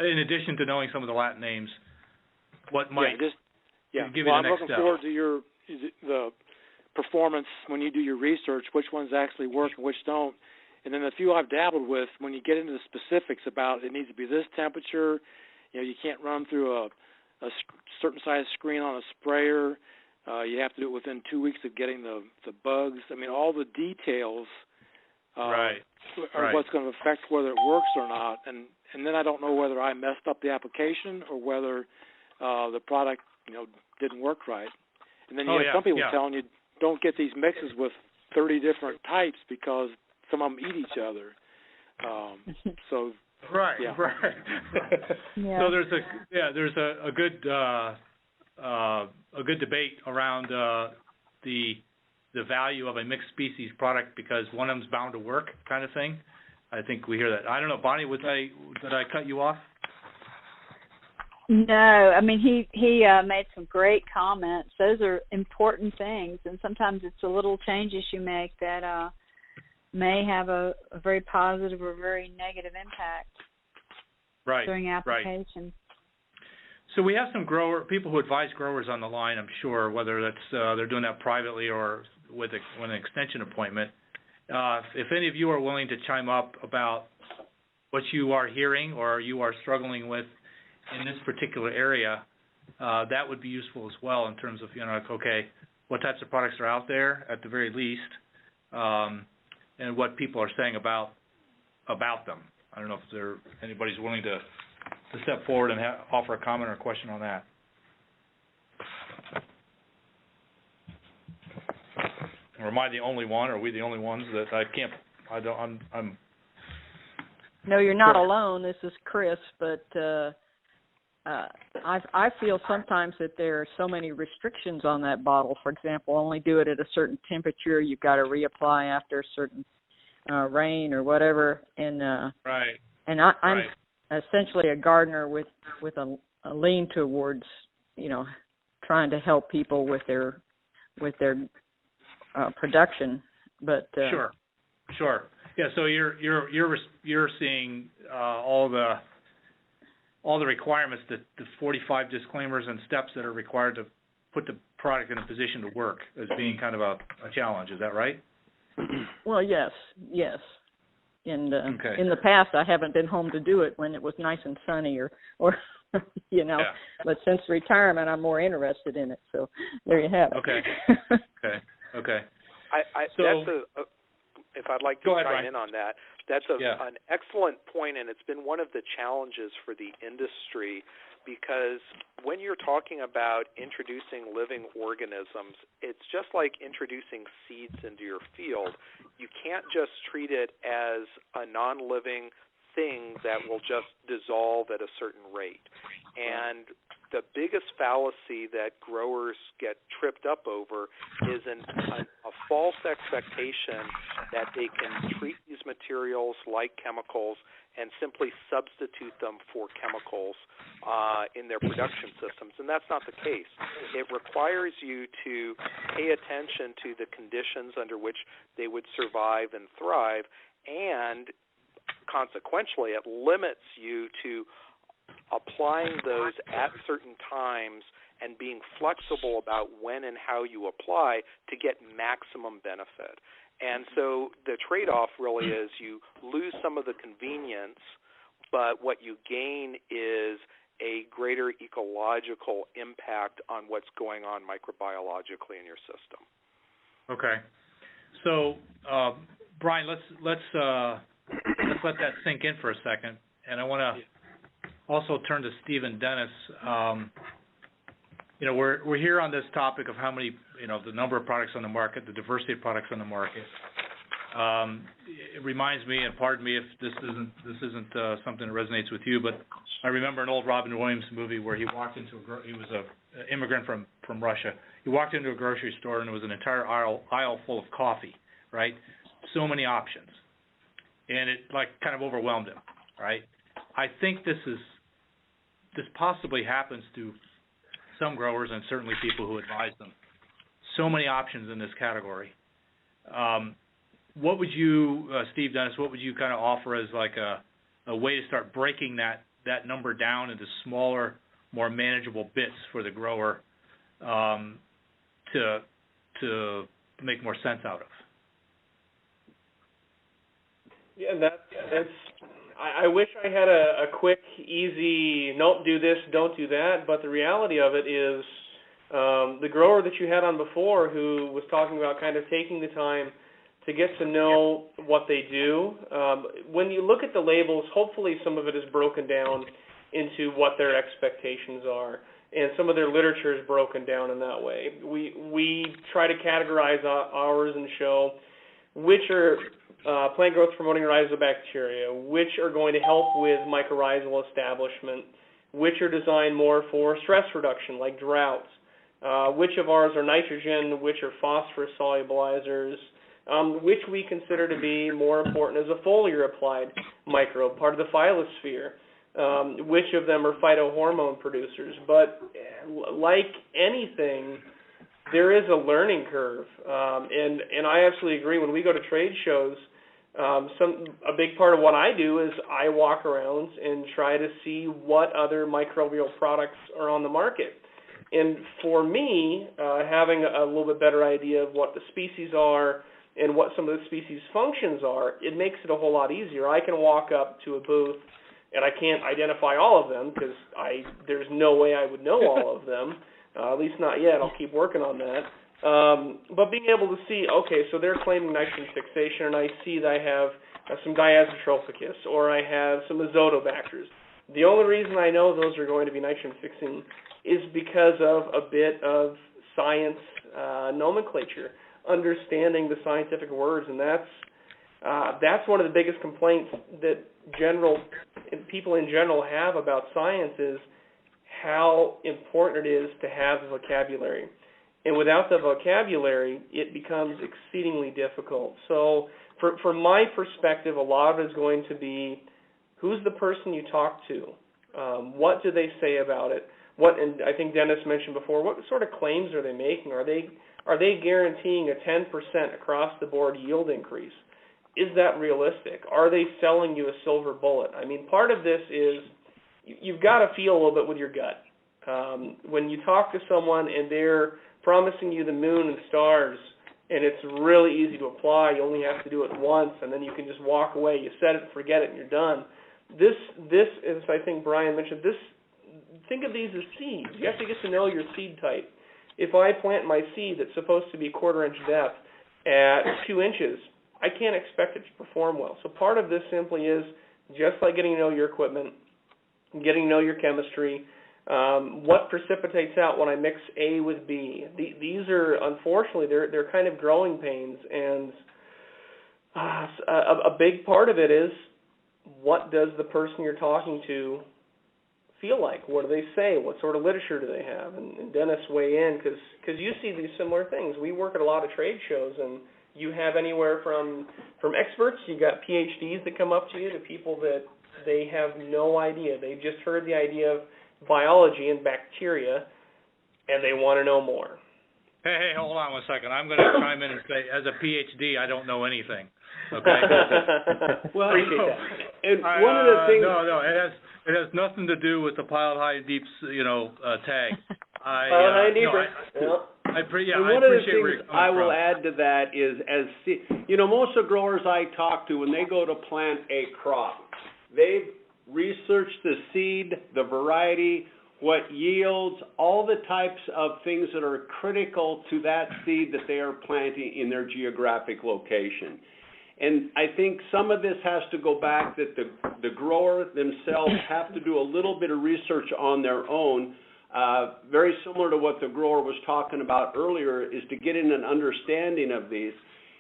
in addition to knowing some of the Latin names, what might give you the next step? I'm looking forward to the performance when you do your research, which ones actually work and which don't. And then the few I've dabbled with, when you get into the specifics about it needs to be this temperature, you can't run through a certain size screen on a sprayer. You have to do it within 2 weeks of getting the bugs. I mean, all the details are what's going to affect whether it works or not. And then I don't know whether I messed up the application or whether the product, didn't work right. And then you have some people telling you don't get these mixes with 30 different types because some of them eat each other. So right. Yeah. So there's a good debate around the value of a mixed species product because one of them's bound to work, kind of thing. I think we hear that. I don't know, Bonnie, did I cut you off? No, I mean he made some great comments. Those are important things, and sometimes it's the little changes you make that may have a very positive or very negative impact during application. Right. So we have some people who advise growers on the line, I'm sure, whether that's they're doing that privately or with an extension appointment. If any of you are willing to chime up about what you are hearing or you are struggling with in this particular area, that would be useful as well in terms of, what types of products are out there at the very least, and what people are saying about them. I don't know if anybody's willing to step forward and offer a comment or a question on that. Or am I the only one? Or are we the only ones that I'm No, you're not alone. This is Chris, but I feel sometimes that there are so many restrictions on that bottle. For example, only do it at a certain temperature. You've got to reapply after a certain rain or whatever. And And I'm essentially a gardener with a lean towards trying to help people with their production. But sure. Yeah, so you're seeing all the requirements, the 45 disclaimers and steps that are required to put the product in a position to work as being kind of a challenge. Is that right? Well, yes. And okay. In the past, I haven't been home to do it when it was nice and sunny, or you know. Yeah. But since retirement, I'm more interested in it. So there you have it. Okay. Okay. If I'd like to chime in on that, that's an excellent point, and it's been one of the challenges for the industry, because when you're talking about introducing living organisms, it's just like introducing seeds into your field. You can't just treat it as a non-living thing that will just dissolve at a certain rate. And the biggest fallacy that growers get tripped up over is a false expectation that they can treat these materials like chemicals and simply substitute them for chemicals in their production systems, and that's not the case. It requires you to pay attention to the conditions under which they would survive and thrive, and consequentially, it limits you to applying those at certain times and being flexible about when and how you apply to get maximum benefit. And so the trade-off really is you lose some of the convenience, but what you gain is a greater ecological impact on what's going on microbiologically in your system. Okay. So, Brian, let's let that sink in for a second, and I want to also turn to Steve and Dennis. You know, we're here on this topic of how many, you know, the number of products on the market, the diversity of products on the market. It reminds me, and pardon me if this isn't something that resonates with you, but I remember an old Robin Williams movie where he walked into he was an immigrant from Russia. He walked into a grocery store and there was an entire aisle full of coffee, right? So many options, and it like kind of overwhelmed him, right? I think this possibly happens to some growers and certainly people who advise them. So many options in this category. What would you, Steve, Dennis, what would you kind of offer as like a way to start breaking that number down into smaller, more manageable bits for the grower to make more sense out of? Yeah, that's. I wish I had a quick, easy, nope, do this, don't do that, but the reality of it is the grower that you had on before who was talking about kind of taking the time to get to know what they do, when you look at the labels, hopefully some of it is broken down into what their expectations are, and some of their literature is broken down in that way. We try to categorize ours and show which are plant growth promoting rhizobacteria, which are going to help with mycorrhizal establishment, which are designed more for stress reduction like droughts, which of ours are nitrogen, which are phosphorus solubilizers, which we consider to be more important as a foliar applied microbe, part of the phylosphere, which of them are phytohormone producers. But like anything, there is a learning curve, and I absolutely agree. When we go to trade shows, a big part of what I do is I walk around and try to see what other microbial products are on the market. And for me, having a little bit better idea of what the species are and what some of the species' functions are, it makes it a whole lot easier. I can walk up to a booth, and I can't identify all of them because there's no way I would know all of them. At least not yet. I'll keep working on that. But being able to see, okay, so they're claiming nitrogen fixation, and I see that I have some diazotropicus, or I have some azotobacters. The only reason I know those are going to be nitrogen fixing is because of a bit of science nomenclature, understanding the scientific words, and that's one of the biggest complaints that people in general have about science is how important it is to have the vocabulary. And without the vocabulary, it becomes exceedingly difficult. So from my perspective, a lot of it is going to be who's the person you talk to? What do they say about it? And I think Dennis mentioned before, what sort of claims are they making? Are they guaranteeing a 10% across the board yield increase? is that realistic? Are they selling you a silver bullet? I mean, part of this is you've got to feel a little bit with your gut. When you talk to someone and they're promising you the moon and stars, and it's really easy to apply, you only have to do it once, and then you can just walk away. You set it, forget it, and you're done. This is, I think Brian mentioned, think of these as seeds. You have to get to know your seed type. If I plant my seed that's supposed to be 1/4 inch depth at 2 inches, I can't expect it to perform well. So part of this simply is just like getting to know your equipment, getting to know your chemistry, what precipitates out when I mix A with B. These are, unfortunately, they're kind of growing pains, and a big part of it is, what does the person you're talking to feel like? What do they say? What sort of literature do they have? And Dennis, weigh in, because you see these similar things. We work at a lot of trade shows, and you have anywhere from experts, you got PhDs that come up to you, to people that they have no idea. They just heard the idea of biology and bacteria, and they want to know more. Hey, hold on one second. I'm going to chime in and say, as a PhD, I don't know anything. Okay. Well, appreciate that. And one of the things. No, it has nothing to do with the pilot high and deep, tag. Pilot high and deep. And one of the things I will add to that is, most of the growers I talk to, when they go to plant a crop, they've researched the seed, the variety, what yields, all the types of things that are critical to that seed that they are planting in their geographic location. And I think some of this has to go back that the grower themselves have to do a little bit of research on their own. Very similar to what the grower was talking about earlier, is to get in an understanding of these.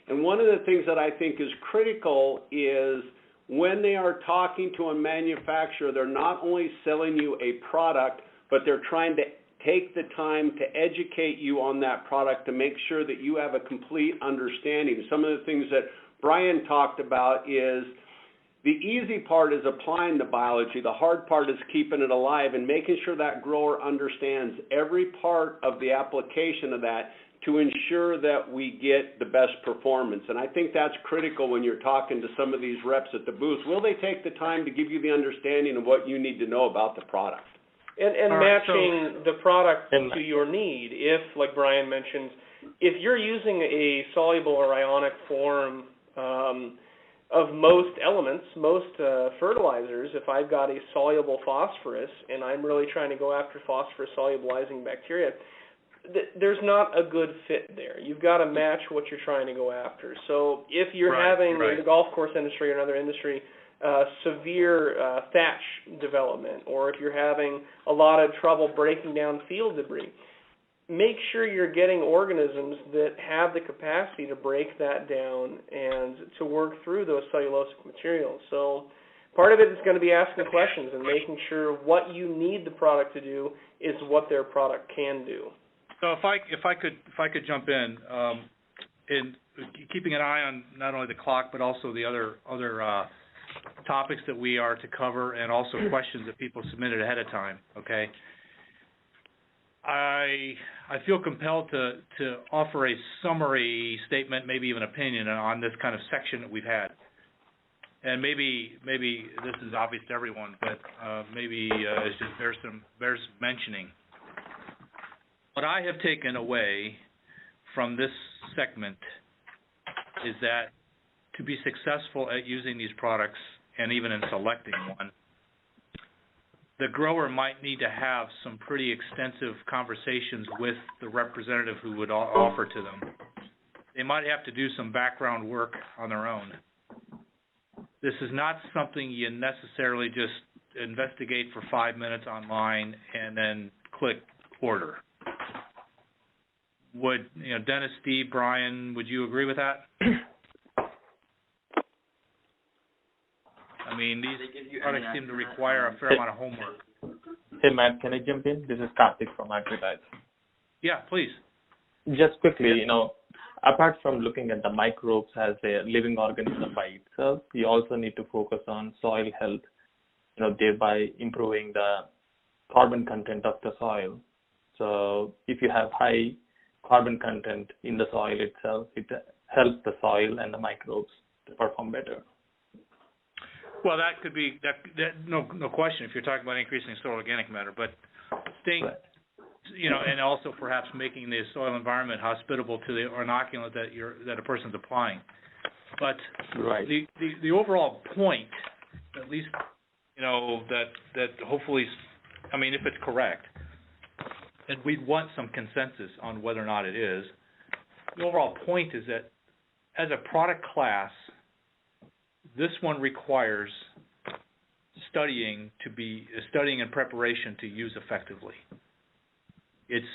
And one of the things that I think is critical is when they are talking to a manufacturer, they're not only selling you a product, but they're trying to take the time to educate you on that product to make sure that you have a complete understanding. Some of the things that Brian talked about is the easy part is applying the biology. The hard part is keeping it alive and making sure that grower understands every part of the application of that to ensure that we get the best performance. And I think that's critical when you're talking to some of these reps at the booth. Will they take the time to give you the understanding of what you need to know about the product? And matching the product to your need. If, like Brian mentioned, if you're using a soluble or ionic form of most elements, most fertilizers, if I've got a soluble phosphorus and I'm really trying to go after phosphorus solubilizing bacteria, there's not a good fit there. You've got to match what you're trying to go after. So if you're having, in the golf course industry or another industry, severe thatch development, or if you're having a lot of trouble breaking down field debris, make sure you're getting organisms that have the capacity to break that down and to work through those cellulosic materials. So part of it is going to be asking questions and making sure what you need the product to do is what their product can do. So if I could jump in keeping an eye on not only the clock but also the other topics that we are to cover, and also questions that people submitted ahead of time. Okay. I feel compelled to offer a summary statement, maybe even opinion on this kind of section that we've had. And maybe this is obvious to everyone, but maybe it's just bears mentioning. What I have taken away from this segment is that to be successful at using these products, and even in selecting one, the grower might need to have some pretty extensive conversations with the representative who would offer to them. They might have to do some background work on their own. This is not something you necessarily just investigate for 5 minutes online and then click order. Would, Dennis, Steve, Brian, would you agree with that? I mean, these products seem to require a fair amount of homework. Hey, Matt, can I jump in? This is Karthik from Microbial. Yeah, please. Just quickly, apart from looking at the microbes as a living organism by itself, you also need to focus on soil health, thereby improving the carbon content of the soil. So if you have high carbon content in the soil itself, it helps the soil and the microbes perform better. Well, that could be no question if you're talking about increasing soil organic matter, but staying, and also perhaps making the soil environment hospitable to the inoculant that a person's applying. But the overall point, at least, that hopefully, I mean, if it's correct, and we'd want some consensus on whether or not it is, the overall point is that as a product class, this one requires studying and preparation to use effectively. It's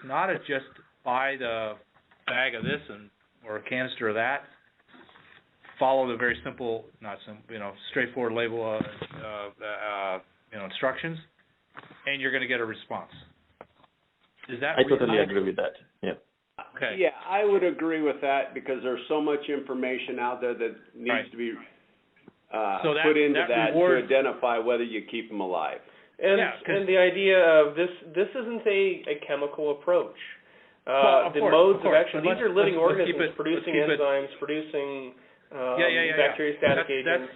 not just buy the bag of this or a canister of that, follow the very simple, straightforward label instructions, and you're going to get a response. Is that? I totally agree with that. Yeah. Okay. Yeah, I would agree with that because there's so much information out there that needs to be put into that to identify whether you keep them alive. And the idea of this isn't a chemical approach. The modes of action, these are living organisms producing enzymes, producing bacteriostatic agents.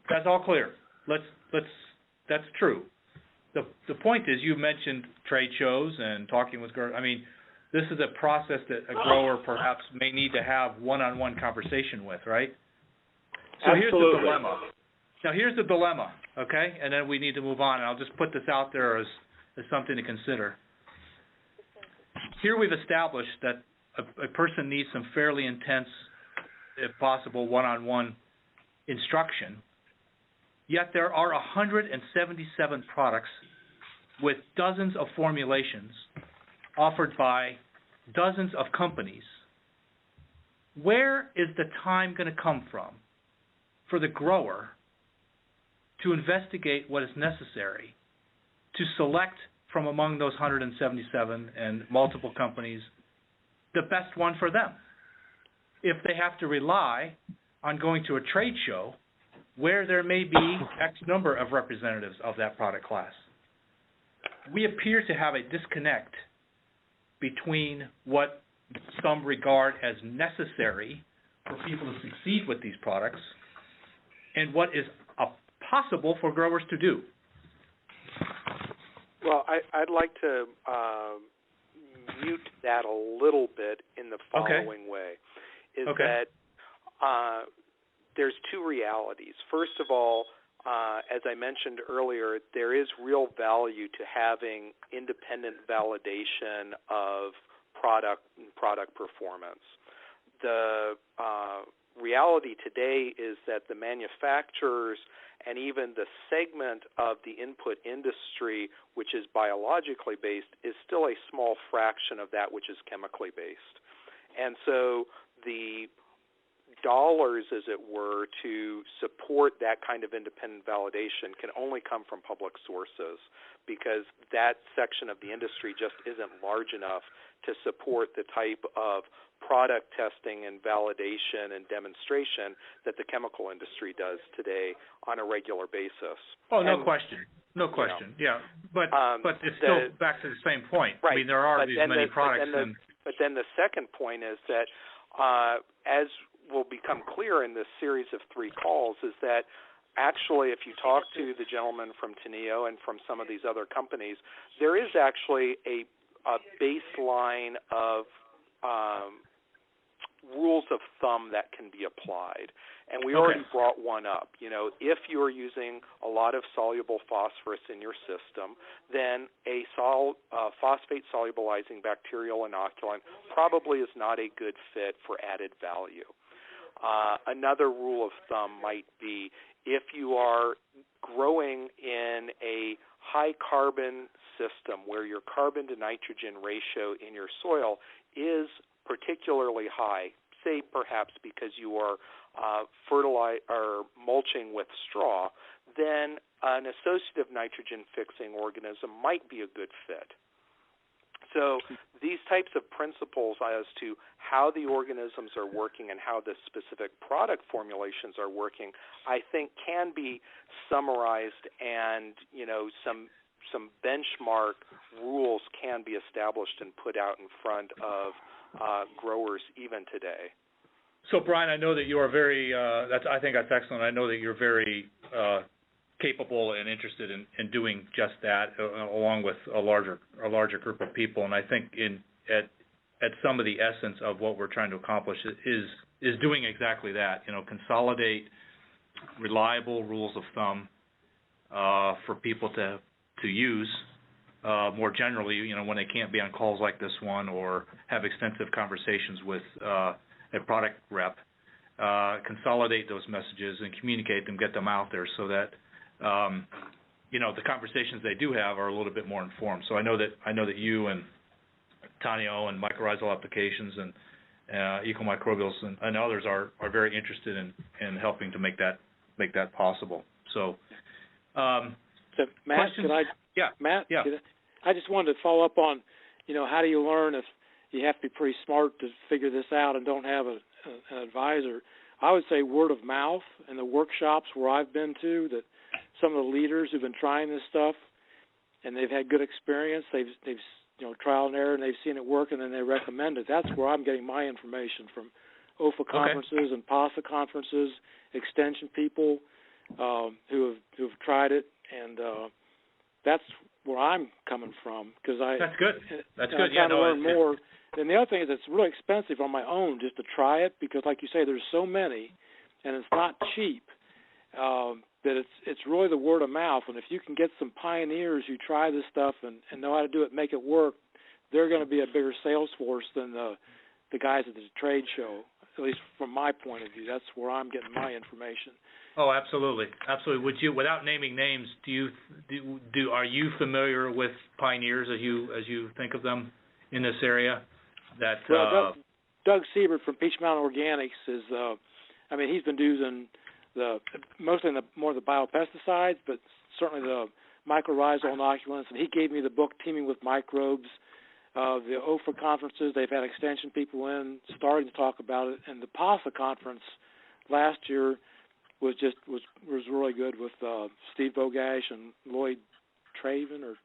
That's all clear. That's true. The point is, you mentioned trade shows and talking with growers. I mean, this is a process that a grower perhaps may need to have one-on-one conversation with, right? So Absolutely. Here's the dilemma. Now, here's the dilemma, okay? And then we need to move on, and I'll just put this out there as something to consider. Here we've established that a person needs some fairly intense, if possible, one-on-one instruction, yet there are 177 products with dozens of formulations offered by dozens of companies. Where is the time going to come from for the grower to investigate what is necessary to select from among those 177 and multiple companies the best one for them? If they have to rely on going to a trade show where there may be X number of representatives of that product class. We appear to have a disconnect between what some regard as necessary for people to succeed with these products and what is possible for growers to do. Well, I'd like to mute that a little bit in the following way. That there's two realities. First of all, as I mentioned earlier, there is real value to having independent validation of product performance. The reality today is that the manufacturers and even the segment of the input industry which is biologically based is still a small fraction of that which is chemically based. And so the dollars, as it were, to support that kind of independent validation can only come from public sources because that section of the industry just isn't large enough to support the type of product testing and validation and demonstration that the chemical industry does today on a regular basis. Oh, no question. No question. But it's still back to the same point. Right. I mean, there are these many products. But then the second point is that as will become clear in this series of 3 calls is that actually if you talk to the gentleman from Teneo and from some of these other companies, there is actually a baseline of rules of thumb that can be applied. And we already brought one up. You know, if you're using a lot of soluble phosphorus in your system, then a phosphate solubilizing bacterial inoculant probably is not a good fit for added value. Another rule of thumb might be if you are growing in a high carbon system where your carbon to nitrogen ratio in your soil is particularly high, say perhaps because you are mulching with straw, then an associative nitrogen fixing organism might be a good fit. So these types of principles as to how the organisms are working and how the specific product formulations are working, I think can be summarized, and some benchmark rules can be established and put out in front of growers even today. So, Brian, I know that you are very. I think that's excellent. I know that you're very capable and interested in doing just that, along with a larger group of people. And I think at some of the essence of what we're trying to accomplish is doing exactly that. Consolidate reliable rules of thumb for people to use more generally. When they can't be on calls like this one or have extensive conversations with a product rep, consolidate those messages and communicate them, get them out there so that the conversations they do have are a little bit more informed. So I know that you and Tanio and mycorrhizal applications and ecomicrobials and others are very interested in helping to make that possible. So, so Matt, Matt, I just wanted to follow up on, how do you learn if you have to be pretty smart to figure this out and don't have an advisor? I would say word of mouth and the workshops where I've been to, that some of the leaders who've been trying this stuff and they've had good experience, they've trial and error, and they've seen it work, and then they recommend it. That's where I'm getting my information from. OFA conferences and PASA conferences, extension people who've tried it, and that's where I'm coming from, because that's good. That's good. I'm trying to learn more. And the other thing is, it's really expensive on my own just to try it, because, like you say, there's so many, and it's not cheap. That it's really the word of mouth, and if you can get some pioneers who try this stuff and know how to do it, make it work, they're going to be a bigger sales force than the guys at the trade show. At least from my point of view, that's where I'm getting my information. Oh, absolutely, absolutely. Would you, without naming names, are you familiar with pioneers as you think of them in this area? Doug Siebert from Peach Mountain Organics is. He's been using mostly more the biopesticides, but certainly the mycorrhizal inoculants. And he gave me the book Teaming with Microbes. The OFA conferences, they've had extension people in starting to talk about it. And the PASA conference last year was really good with Steve Bogash and Lloyd Traven or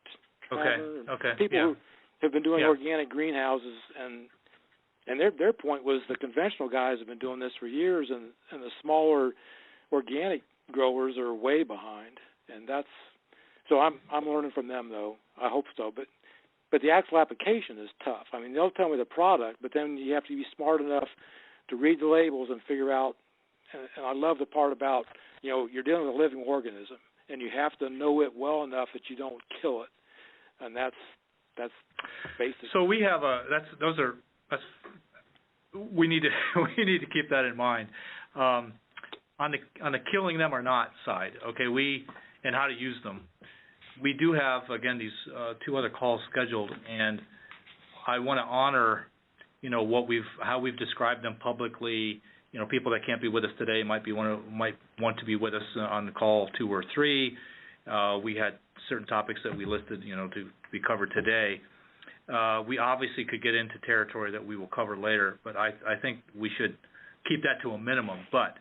Traver. People who have been doing organic greenhouses, and their point was the conventional guys have been doing this for years, and the smaller organic growers are way behind, and so I'm learning from them, though. I hope so, but the actual application is tough. They'll tell me the product, but then you have to be smart enough to read the labels and figure out. And I love the part about you're dealing with a living organism, and you have to know it well enough that you don't kill it, and that's basic. So we have we need to keep that in mind. On the killing them or not side, and how to use them. We do have, again, these two other calls scheduled, and I want to honor, how we've described them publicly. People that can't be with us today might want to be with us on the call 2 or 3. We had certain topics that we listed, to be covered today. We obviously could get into territory that we will cover later, but I think we should keep that to a minimum. But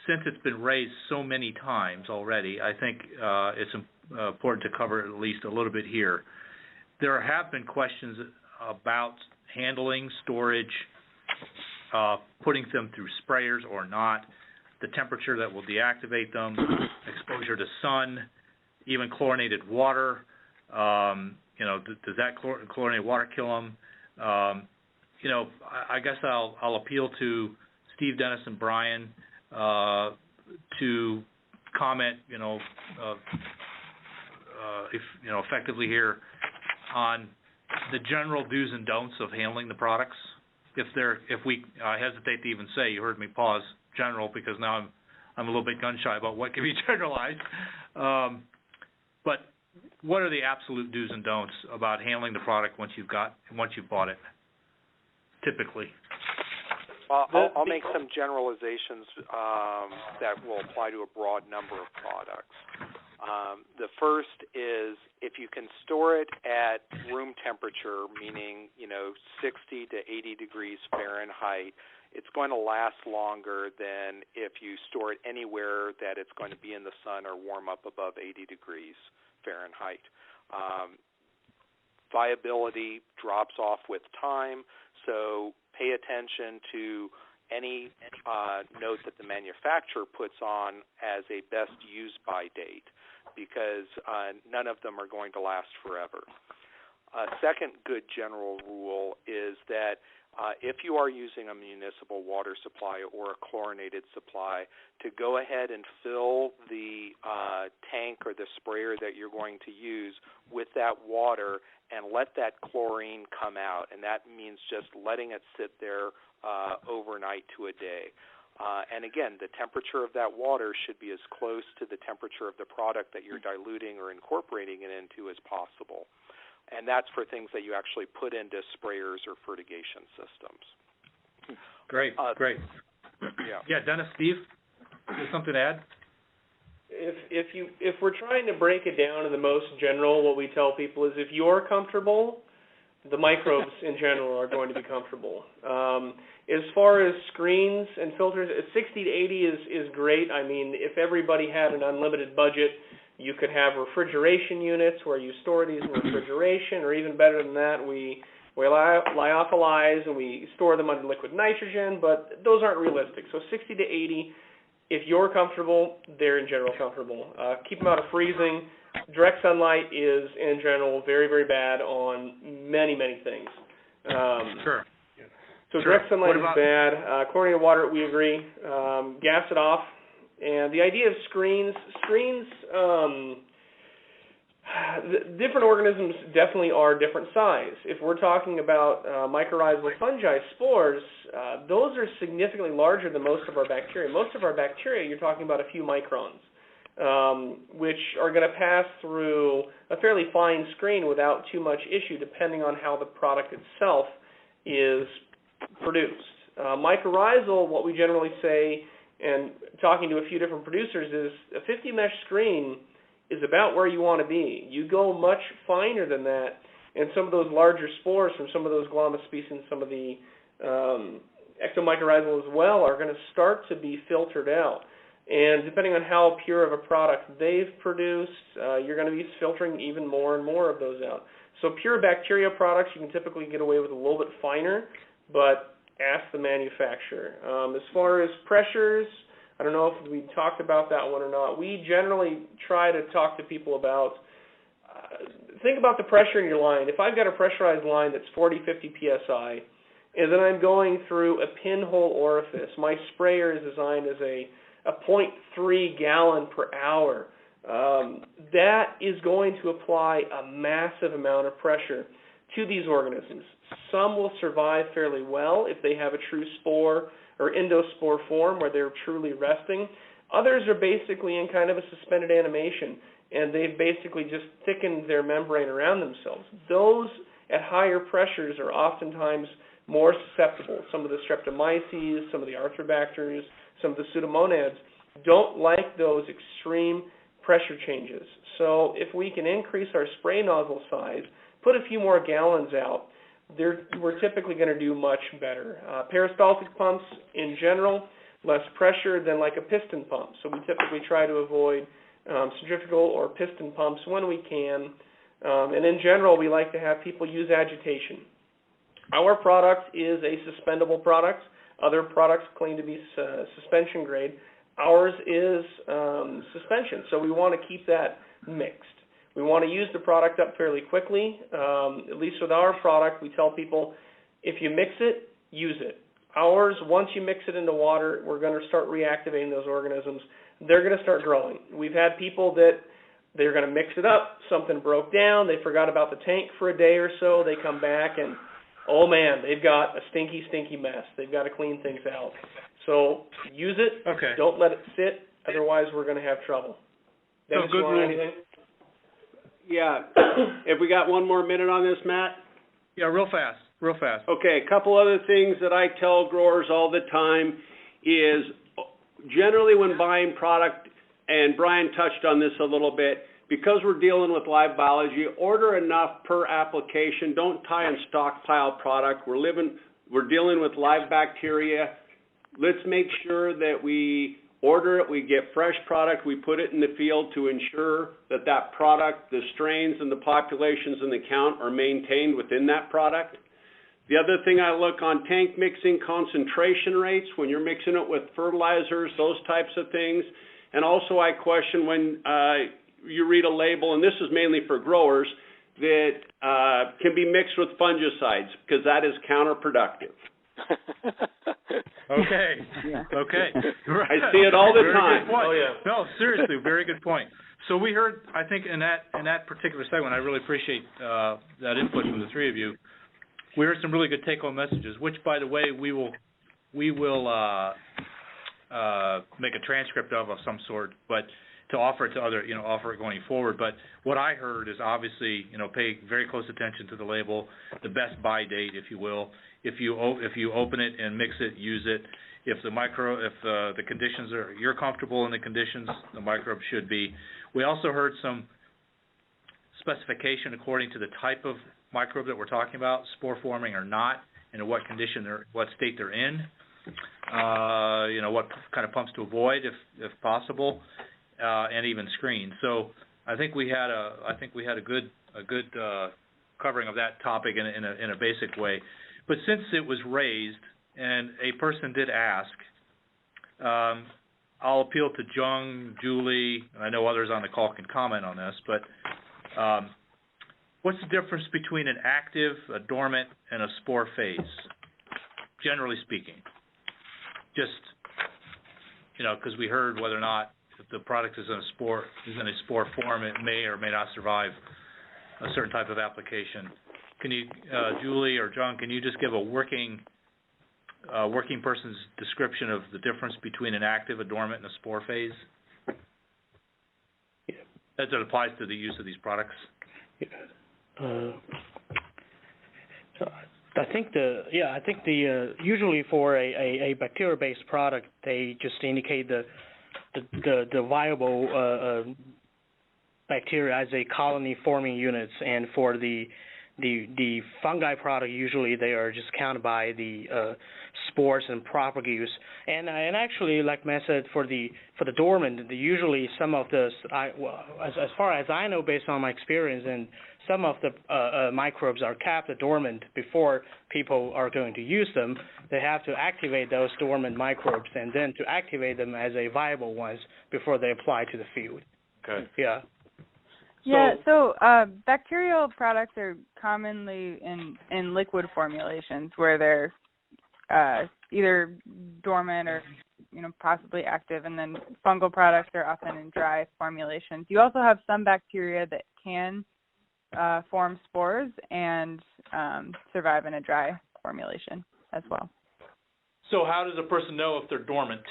since it's been raised so many times already, I think it's important to cover at least a little bit here. There have been questions about handling, storage, putting them through sprayers or not, the temperature that will deactivate them, exposure to sun, even chlorinated water. Does that chlorinated water kill them? I guess I'll appeal to Steve, Dennis, and Brian to comment, effectively here on the general do's and don'ts of handling the products. I hesitate to even say, you heard me pause general because now I'm a little bit gun shy about what can be generalized. But what are the absolute do's and don'ts about handling the product once you've bought it, typically? I'll make some generalizations that will apply to a broad number of products. The first is if you can store it at room temperature, meaning 60 to 80 degrees Fahrenheit, it's going to last longer than if you store it anywhere that it's going to be in the sun or warm up above 80 degrees Fahrenheit. viability drops off with time, so pay attention to any note that the manufacturer puts on as a best use by date, because none of them are going to last forever. A second good general rule is that if you are using a municipal water supply or a chlorinated supply, to go ahead and fill the tank or the sprayer that you're going to use with that water and let that chlorine come out. And that means just letting it sit there overnight to a day. And again, the temperature of that water should be as close to the temperature of the product that you're diluting or incorporating it into as possible. And that's for things that you actually put into sprayers or fertigation systems. Great, great. Yeah, Dennis, Steve, is there something to add? If we're trying to break it down to the most general, what we tell people is if you're comfortable, the microbes in general are going to be comfortable. As far as screens and filters, 60 to 80 is great. I mean, if everybody had an unlimited budget, you could have refrigeration units where you store these in refrigeration, or even better than that, we lyophilize and we store them under liquid nitrogen, but those aren't realistic. So 60 to 80, if you're comfortable, they're in general comfortable. Keep them out of freezing. Direct sunlight is, in general, very, very bad on many, many things. Sure. So direct sunlight is bad. Chlorinated water, we agree. Gas it off. And the idea of screens, different organisms definitely are different size. If we're talking about mycorrhizal fungi spores, those are significantly larger than most of our bacteria. Most of our bacteria, you're talking about a few microns, which are going to pass through a fairly fine screen without too much issue, depending on how the product itself is produced. Mycorrhizal, what we generally say, and talking to a few different producers, is a 50 mesh screen is about where you want to be. You go much finer than that, and some of those larger spores from some of those Glaucoma species, some of the ectomycorrhizal as well, are going to start to be filtered out. And depending on how pure of a product they've produced, you're going to be filtering even more and more of those out. So pure bacteria products, you can typically get away with a little bit finer, but ask the manufacturer. As far as pressures, I don't know if we talked about that one or not. We generally try to talk to people about, think about the pressure in your line. If I've got a pressurized line that's 40, 50 PSI, and then I'm going through a pinhole orifice, my sprayer is designed as a 0.3 gallon per hour. That is going to apply a massive amount of pressure to these organisms. Some will survive fairly well if they have a true spore or endospore form where they're truly resting. Others are basically in kind of a suspended animation, and they've basically just thickened their membrane around themselves. Those at higher pressures are oftentimes more susceptible. Some of the streptomyces, some of the arthrobacters, some of the pseudomonads don't like those extreme pressure changes. So if we can increase our spray nozzle size, put a few more gallons out, we're typically going to do much better. Peristaltic pumps, in general, less pressure than like a piston pump. So we typically try to avoid centrifugal or piston pumps when we can. And in general, we like to have people use agitation. Our product is a suspendable product. Other products claim to be suspension grade. Ours is suspension, so we want to keep that mixed. We want to use the product up fairly quickly. At least with our product, we tell people, if you mix it, use it. Ours, once you mix it into water, we're going to start reactivating those organisms. They're going to start growing. We've had people that they're going to mix it up, something broke down, they forgot about the tank for a day or so, they come back and, oh man, they've got a stinky, stinky mess. They've got to clean things out. So use it. Okay. Don't let it sit, otherwise we're going to have trouble. Dennis, good rule. anything? Yeah. Have we got one more minute on this, Matt? Yeah, real fast. Okay, a couple other things that I tell growers all the time is generally when buying product, and Brian touched on this a little bit, because we're dealing with live biology, order enough per application. Don't tie and stockpile product. We're dealing with live bacteria. Let's make sure that we order it, we get fresh product, we put it in the field to ensure that that product, the strains and the populations and the count are maintained within that product. The other thing I look on tank mixing concentration rates when you're mixing it with fertilizers, those types of things. And also I question when you read a label, and this is mainly for growers, that can be mixed with fungicides because that is counterproductive. Okay. Yeah. Okay. Right. I see it all the Very time. good point. Oh, yeah. No, seriously, very good point. So we heard, I think, in that particular segment, I really appreciate that input from the three of you. We heard some really good take-home messages, which, by the way, we will make a transcript of some sort, but to offer it to offer it going forward. But what I heard is obviously, pay very close attention to the label, the best buy date, if you will. If you open it and mix it, use it. If the conditions you're comfortable in the conditions, the microbe should be. We also heard some specification according to the type of microbe that we're talking about, spore forming or not, and what what state they're in. What kind of pumps to avoid if possible, and even screen. So I think we had a good covering of that topic in a basic way. But since it was raised and a person did ask, I'll appeal to Jung, Julie, and I know others on the call can comment on this, but what's the difference between an active, a dormant, and a spore phase, generally speaking? Just, because we heard whether or not if the product is in a spore form, it may or may not survive a certain type of application. Can you, Julie or John, can you just give a working person's description of the difference between an active, a dormant, and a spore phase? Yeah. As it applies to the use of these products. Yeah. So I think usually for a bacteria-based product, they just indicate the viable bacteria as a colony forming units, and for the fungi product, usually they are just counted by the spores and propagules. And actually, like Matt said, for the dormant, usually some of the as far as I know, based on my experience, and some of the microbes are kept dormant before people are going to use them. They have to activate those dormant microbes and then to activate them as a viable ones before they apply to the field. Okay. Yeah. So bacterial products are commonly in liquid formulations where they're either dormant or possibly active, and then fungal products are often in dry formulations. You also have some bacteria that can form spores and survive in a dry formulation as well. So how does a person know if they're dormant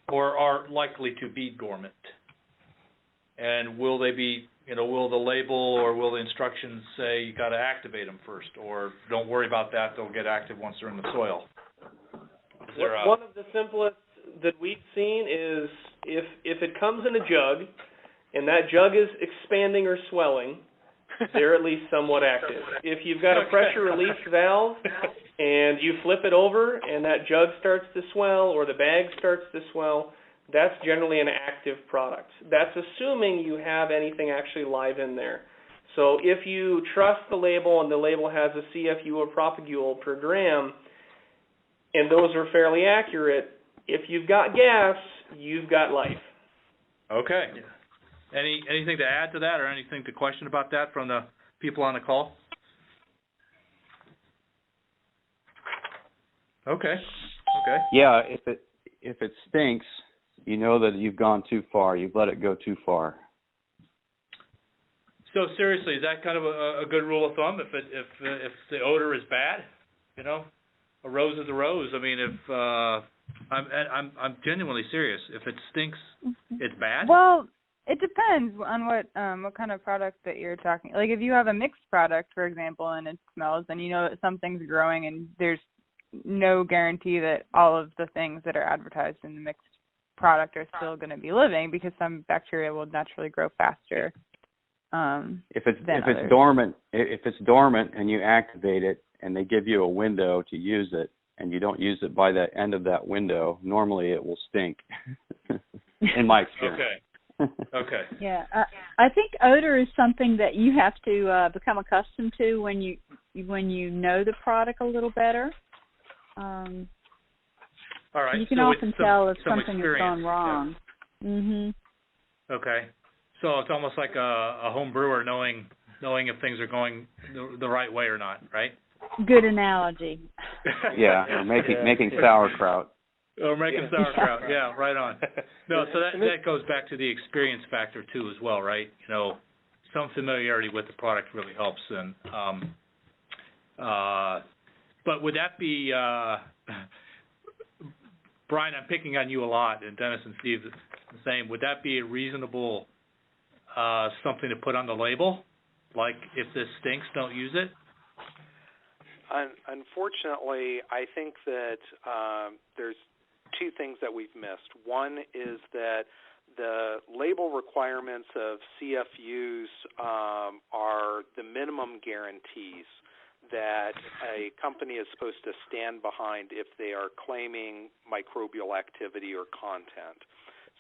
or are likely to be dormant? And will they be, will the label or will the instructions say you got to activate them first, or don't worry about that, they'll get active once they're in the soil? One of the simplest that we've seen is if it comes in a jug and that jug is expanding or swelling, they're at least somewhat active. If you've got a pressure release valve and you flip it over and that jug starts to swell or the bag starts to swell, that's generally an active product. That's assuming you have anything actually live in there. So if you trust the label and the label has a CFU or propagule per gram, and those are fairly accurate, if you've got gas, you've got life. Okay. Anything to add to that, or anything to question about that from the people on the call? Okay. Yeah, if it stinks, you know that you've gone too far. You've let it go too far. So seriously, is that kind of a good rule of thumb? If the odor is bad, a rose is a rose. I mean, if I'm genuinely serious. If it stinks, it's bad. Well, it depends on what kind of product that you're talking. Like if you have a mixed product, for example, and it smells, then you know that something's growing, and there's no guarantee that all of the things that are advertised in the mixed product are still going to be living, because some bacteria will naturally grow faster. If it's dormant and you activate it and they give you a window to use it and you don't use it by the end of that window, normally it will stink, in my experience. Okay. Yeah, I think odor is something that you have to become accustomed to when you know the product a little better. All right. You can so often tell if something has experience. gone wrong. Yeah. Mhm. Okay. So it's almost like a home brewer knowing if things are going the right way or not, right? Good analogy. Yeah, or making sauerkraut. Or making sauerkraut. Yeah, right on. No, so that goes back to the experience factor too, as well, right? You know, some familiarity with the product really helps. And but would that be Brian? I'm picking on you a lot, and Dennis and Steve the same. Would that be a reasonable something to put on the label? Like, if this stinks, don't use it? Unfortunately, I think that there's two things that we've missed. One is that the label requirements of CFUs are the minimum guarantees that a company is supposed to stand behind if they are claiming microbial activity or content.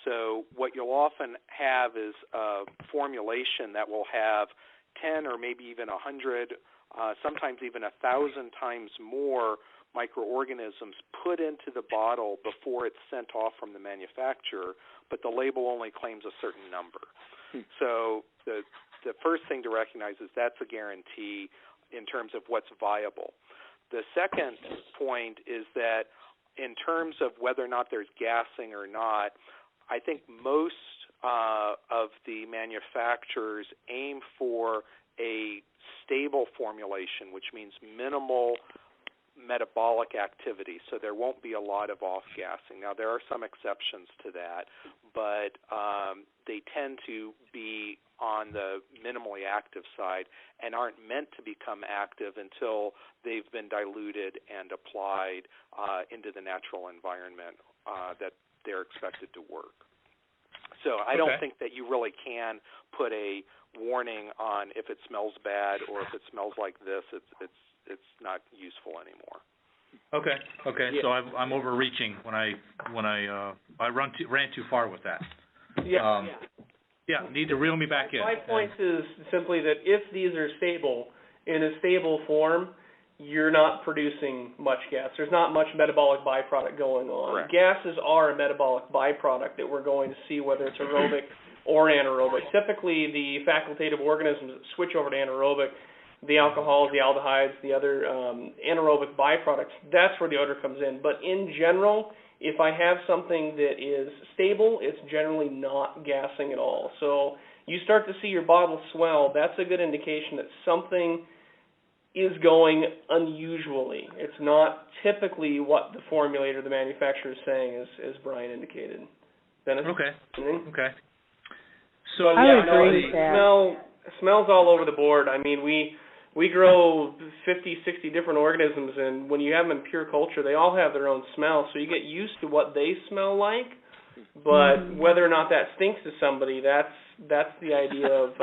So what you'll often have is a formulation that will have 10 or maybe even 100, sometimes even 1,000 times more microorganisms put into the bottle before it's sent off from the manufacturer, but the label only claims a certain number. So the first thing to recognize is that's a guarantee in terms of what's viable. The second point is that in terms of whether or not there's gassing or not, I think most of the manufacturers aim for a stable formulation, which means minimal metabolic activity, so there won't be a lot of off-gassing. Now, there are some exceptions to that, but they tend to be on the minimally active side and aren't meant to become active until they've been diluted and applied into the natural environment that they're expected to work. So I don't think that you really can put a warning on if it smells bad or if it smells like this. It's not useful anymore. Okay. Yeah. So I'm overreaching when I ran too far with that. Yeah. Need to reel me back in. My point is simply that if these are stable, in a stable form, you're not producing much gas. There's not much metabolic byproduct going on. Correct. Gases are a metabolic byproduct that we're going to see whether it's aerobic or anaerobic. Typically, the facultative organisms that switch over to anaerobic, the alcohols, the aldehydes, the other anaerobic byproducts, that's where the odor comes in. But in general, if I have something that is stable, it's generally not gassing at all. So you start to see your bottle swell, that's a good indication that something is going unusually. It's not typically what the formulator, the manufacturer, is saying, as Brian indicated. Dennis? Okay. So smells all over the board. I mean, we grow 50, 60 different organisms, and when you have them in pure culture, they all have their own smell. So you get used to what they smell like, but whether or not that stinks to somebody, that's the idea of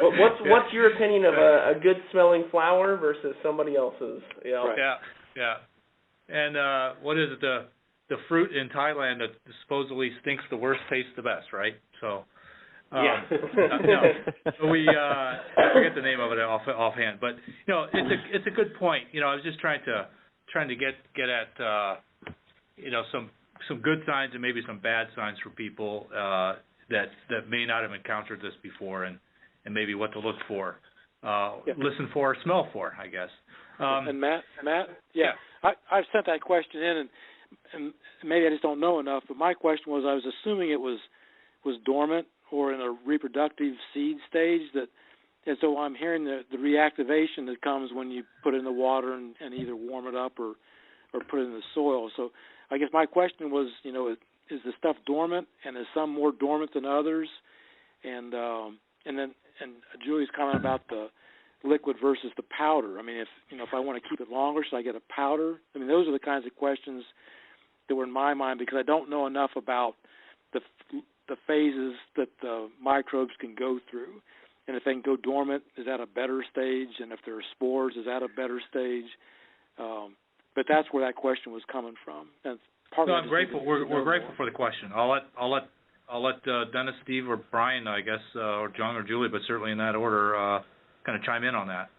what's your opinion of a good smelling flower versus somebody else's? You know? Yeah. And what is it? The fruit in Thailand that supposedly stinks the worst tastes the best, right? So I forget the name of it offhand, but you know, it's a good point. You know, I was just trying to get at some good signs and maybe some bad signs for people that may not have encountered this before, and maybe what to look for, listen for, or smell for, I guess. And Matt, I've sent that question in, and maybe I just don't know enough. But my question was, I was assuming it was dormant or in a reproductive seed stage. And so I'm hearing the reactivation that comes when you put it in the water and either warm it up or put it in the soil. So I guess my question was, you know, is the stuff dormant, and is some more dormant than others? And Julie's comment about the liquid versus the powder. I mean, if I want to keep it longer, should I get a powder? I mean, those are the kinds of questions that were in my mind, because I don't know enough about the phases that the microbes can go through. And if they can go dormant, is that a better stage? And if there are spores, is that a better stage? But that's where that question was coming from. And no, I'm grateful. We're grateful for the question. I'll let Dennis, Steve, or Brian, I guess, or John or Julie, but certainly in that order, kind of chime in on that.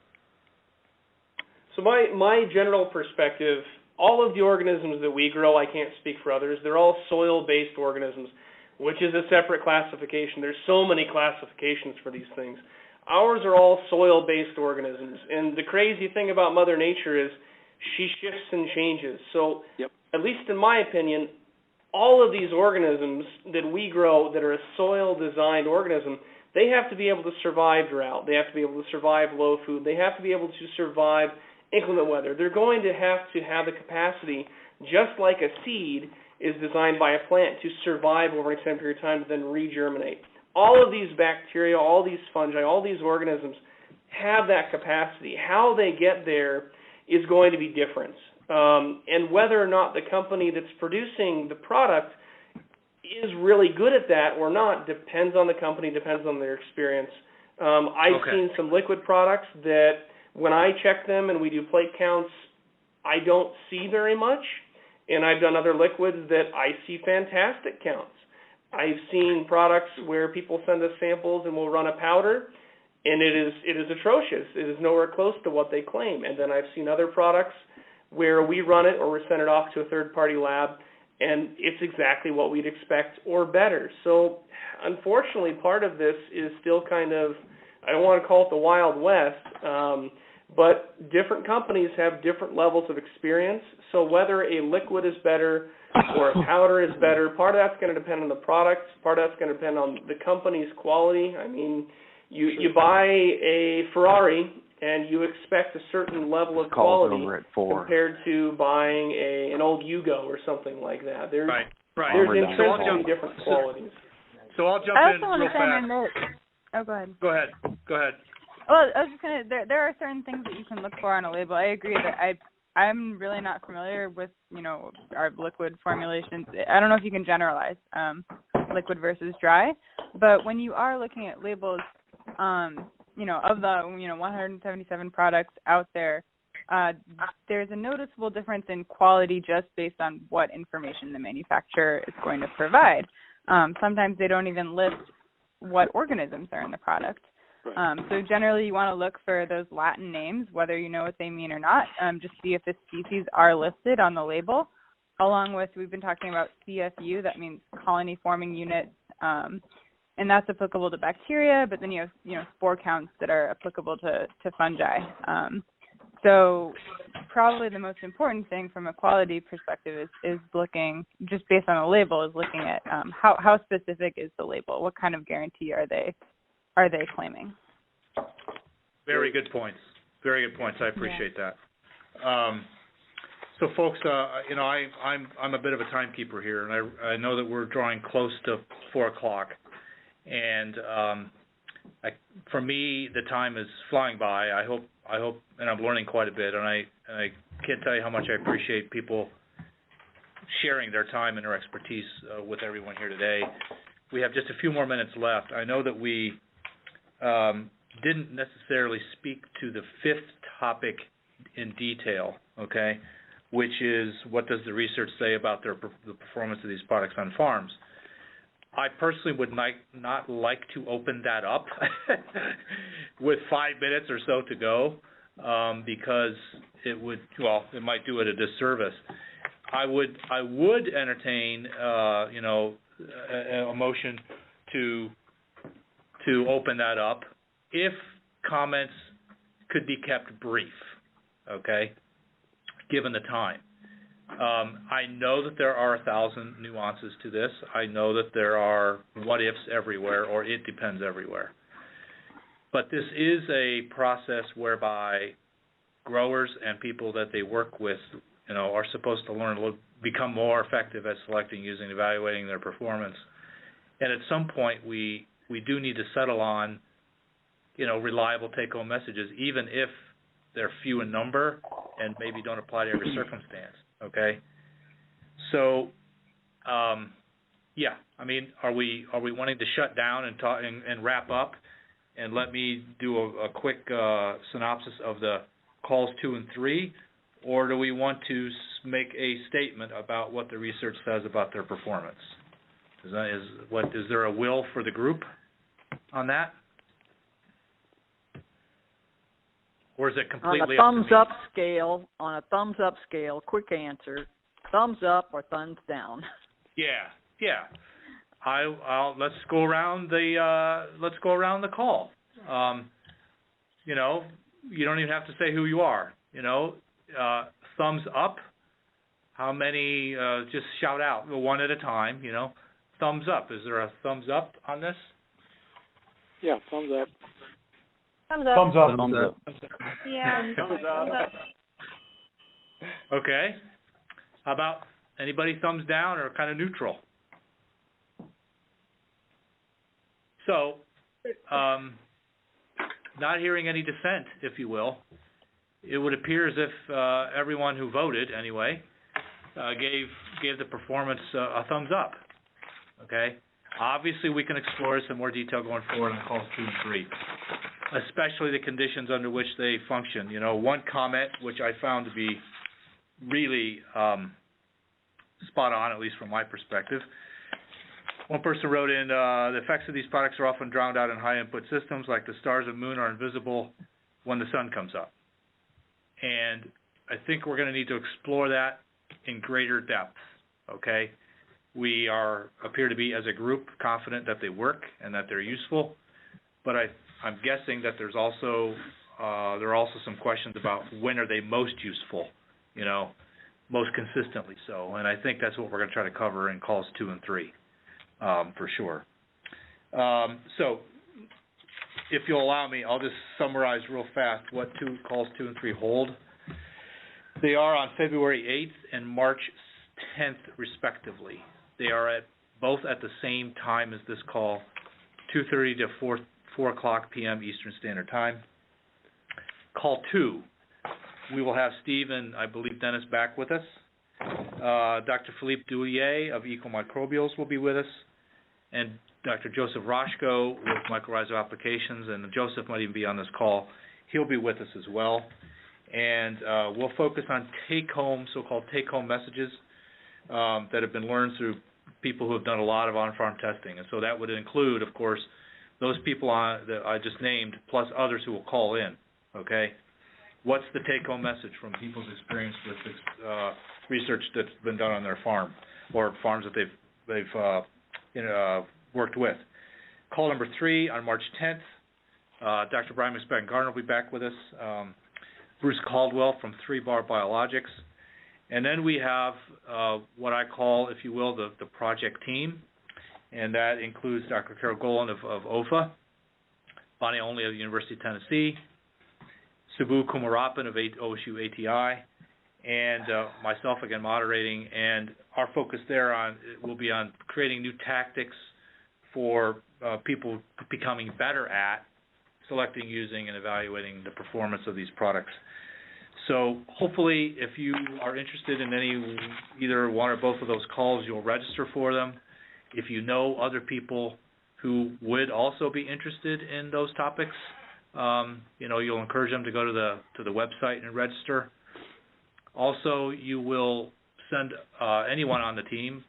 So my general perspective, all of the organisms that we grow, I can't speak for others, they're all soil-based organisms, which is a separate classification. There's so many classifications for these things. Ours are all soil-based organisms, and the crazy thing about Mother Nature is she shifts and changes. So, at least in my opinion, all of these organisms that we grow that are a soil-designed organism, they have to be able to survive drought. They have to be able to survive low food. They have to be able to survive inclement weather. They're going to have the capacity, just like a seed is designed by a plant to survive over an extended period of time to then regerminate. All of these bacteria, all these fungi, all these organisms have that capacity. How they get there is going to be different. And whether or not the company that's producing the product is really good at that or not depends on the company, depends on their experience. I've seen some liquid products that when I check them and we do plate counts, I don't see very much. And I've done other liquids that I see fantastic counts. I've seen products where people send us samples and we'll run a powder, and it is atrocious. It is nowhere close to what they claim. And then I've seen other products where we run it or we send it off to a third-party lab, and it's exactly what we'd expect or better. So unfortunately, part of this is still kind of, I don't want to call it the Wild West, but different companies have different levels of experience. So whether a liquid is better or a powder is better, part of that's going to depend on the product. Part of that's going to depend on the company's quality. I mean, you buy a Ferrari and you expect a certain level of quality compared to buying an old Yugo or something like that. There's intrinsically different qualities. So I'll jump in real fast. Oh, go ahead. Go ahead. Well, I was just gonna. There are certain things that you can look for on a label. I agree that I'm really not familiar with our liquid formulations. I don't know if you can generalize liquid versus dry, but when you are looking at labels, of the 177 products out there, there's a noticeable difference in quality just based on what information the manufacturer is going to provide. Sometimes they don't even list what organisms are in the product. So generally you want to look for those Latin names, whether you know what they mean or not, just see if the species are listed on the label, along with, we've been talking about CFU, that means colony forming unit, and that's applicable to bacteria, but then you have spore counts that are applicable to fungi. So probably the most important thing from a quality perspective is looking, just based on a label, is looking at how specific is the label, what kind of guarantee are they claiming? Very good points. I appreciate that. So, folks, I'm a bit of a timekeeper here, and I know that we're drawing close to 4:00, and for me, the time is flying by. I hope, and I'm learning quite a bit, and I can't tell you how much I appreciate people sharing their time and their expertise with everyone here today. We have just a few more minutes left. I know that we didn't necessarily speak to the fifth topic in detail, okay, which is what does the research say about the performance of these products on farms. I personally would not like to open that up with 5 minutes or so to go, because it might do it a disservice. I would entertain a motion to open that up if comments could be kept brief, okay, given the time. I know that there are 1,000 nuances to this. I know that there are what-ifs everywhere, or it depends everywhere. But this is a process whereby growers and people that they work with, are supposed to learn, become more effective at selecting, using, evaluating their performance. And at some point, we do need to settle on, reliable take-home messages, even if they're few in number and maybe don't apply to every circumstance. Okay, so are we wanting to shut down and talk and wrap up? And let me do a quick synopsis of the calls 2 and 3, or do we want to make a statement about what the research says about their performance? Is there a will for the group on that? Or is it completely on a thumbs up scale, quick answer, thumbs up or thumbs down? Yeah. Let's go around the call. You know, you don't even have to say who you are. You know, thumbs up. How many? Just shout out one at a time. You know, thumbs up. Is there a thumbs up on this? Yeah, thumbs up. Thumbs up. Thumbs up. Thumbs up. Yeah. Thumbs up. Okay. How about anybody thumbs down or kind of neutral? So, not hearing any dissent, if you will, it would appear as if everyone who voted, anyway, gave the performance a thumbs up. Okay? Obviously, we can explore this in more detail going forward on calls 2 and 3, especially the conditions under which they function. You know, one comment, which I found to be really spot on, at least from my perspective. One person wrote in, the effects of these products are often drowned out in high-input systems, like the stars and moon are invisible when the sun comes up. And I think we're going to need to explore that in greater depth, okay? We appear to be, as a group, confident that they work and that they're useful, but I'm guessing that there are also some questions about when are they most useful, you know, most consistently so. And I think that's what we're going to try to cover in calls 2 and 3. For sure. So, if you'll allow me, I'll just summarize real fast what calls 2 and 3 hold. They are on February 8th and March 10th, respectively. They are both at the same time as this call, 2:30 to 4 o'clock p.m. Eastern Standard Time. Call 2, we will have Steve and, I believe, Dennis back with us. Dr. Philippe Douillet of Microbials will be with us, and Dr. Joseph Roshko with Mycorrhizal Applications, and Joseph might even be on this call. He'll be with us as well. And we'll focus on so-called take-home messages that have been learned through people who have done a lot of on-farm testing. And so that would include, of course, those people that I just named, plus others who will call in, okay? What's the take-home message from people's experience with this research that's been done on their farm or farms that they've worked with? Call number 3 on March 10th. Dr. Brian McSpadden-Gardner will be back with us. Bruce Caldwell from 3 Bar Biologics. And then we have what I call, if you will, the project team. And that includes Dr. Carol Golan of OFA, Bonnie Only of the University of Tennessee, Subbu Kumarapan of OSU ATI, and myself, again, moderating. And our focus there will be on creating new tactics for people becoming better at selecting, using, and evaluating the performance of these products. So hopefully, if you are interested in either one or both of those calls, you'll register for them. If you know other people who would also be interested in those topics, you'll encourage them to go to the website and register. Also, you will send anyone on the team,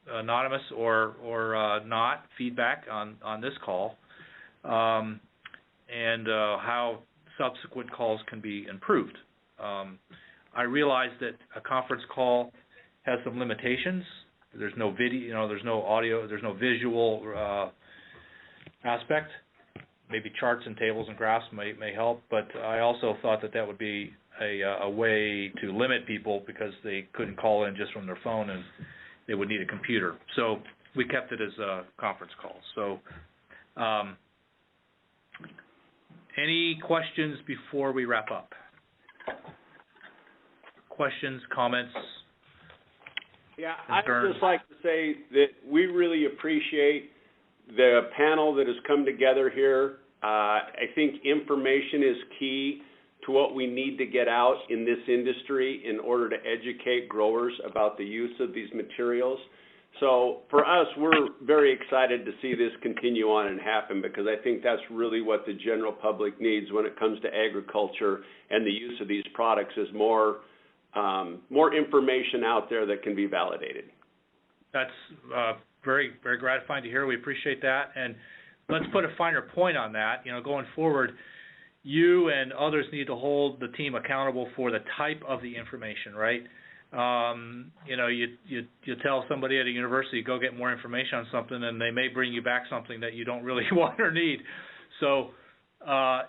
anonymous or not, feedback on this call, and how subsequent calls can be improved. I realize that a conference call has some limitations. There's no video, there's no audio, there's no visual aspect. Maybe charts and tables and graphs may help, but I also thought that would be a way to limit people because they couldn't call in just from their phone and they would need a computer. So we kept it as a conference call. So any questions before we wrap up? Questions, comments? Yeah, I'd just like to say that we really appreciate the panel that has come together here. I think information is key to what we need to get out in this industry in order to educate growers about the use of these materials. So for us, we're very excited to see this continue on and happen, because I think that's really what the general public needs when it comes to agriculture and the use of these products, is more information out there that can be validated. That's very, very gratifying to hear. We appreciate that. And let's put a finer point on that. You know, going forward, you and others need to hold the team accountable for the type of the information, right? You know, you tell somebody at a university, go get more information on something, and they may bring you back something that you don't really want or need. So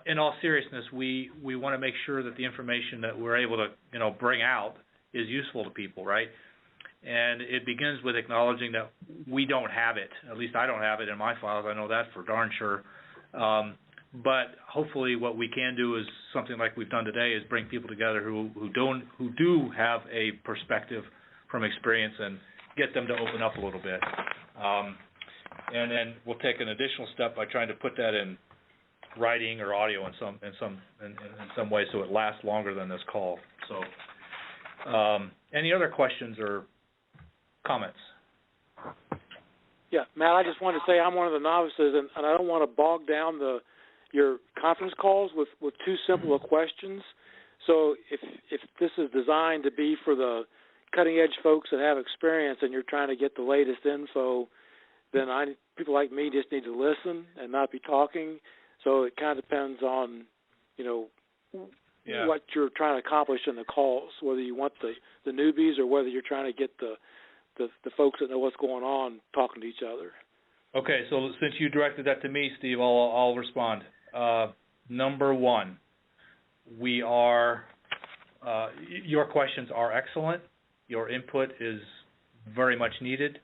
in all seriousness, we want to make sure that the information that we're able to, you know, bring out is useful to people, right? And it begins with acknowledging that we don't have it. At least I don't have it in my files. I know that for darn sure. But hopefully what we can do is something like we've done today, is bring people together who do have a perspective from experience, and get them to open up a little bit. And then we'll take an additional step by trying to put that in writing or audio in some way, so it lasts longer than this call. So any other questions or comments? Yeah, Matt, I just wanted to say I'm one of the novices, and I don't want to bog down your conference calls with too simple of questions. So if this is designed to be for the cutting-edge folks that have experience, and you're trying to get the latest info, then people like me just need to listen and not be talking. So it kind of depends on, you know, what you're trying to accomplish in the calls, whether you want the newbies or whether you're trying to get the folks that know what's going on talking to each other. Okay, so since you directed that to me, Steve, I'll respond. Number one, we are, your questions are excellent. Your input is very much needed.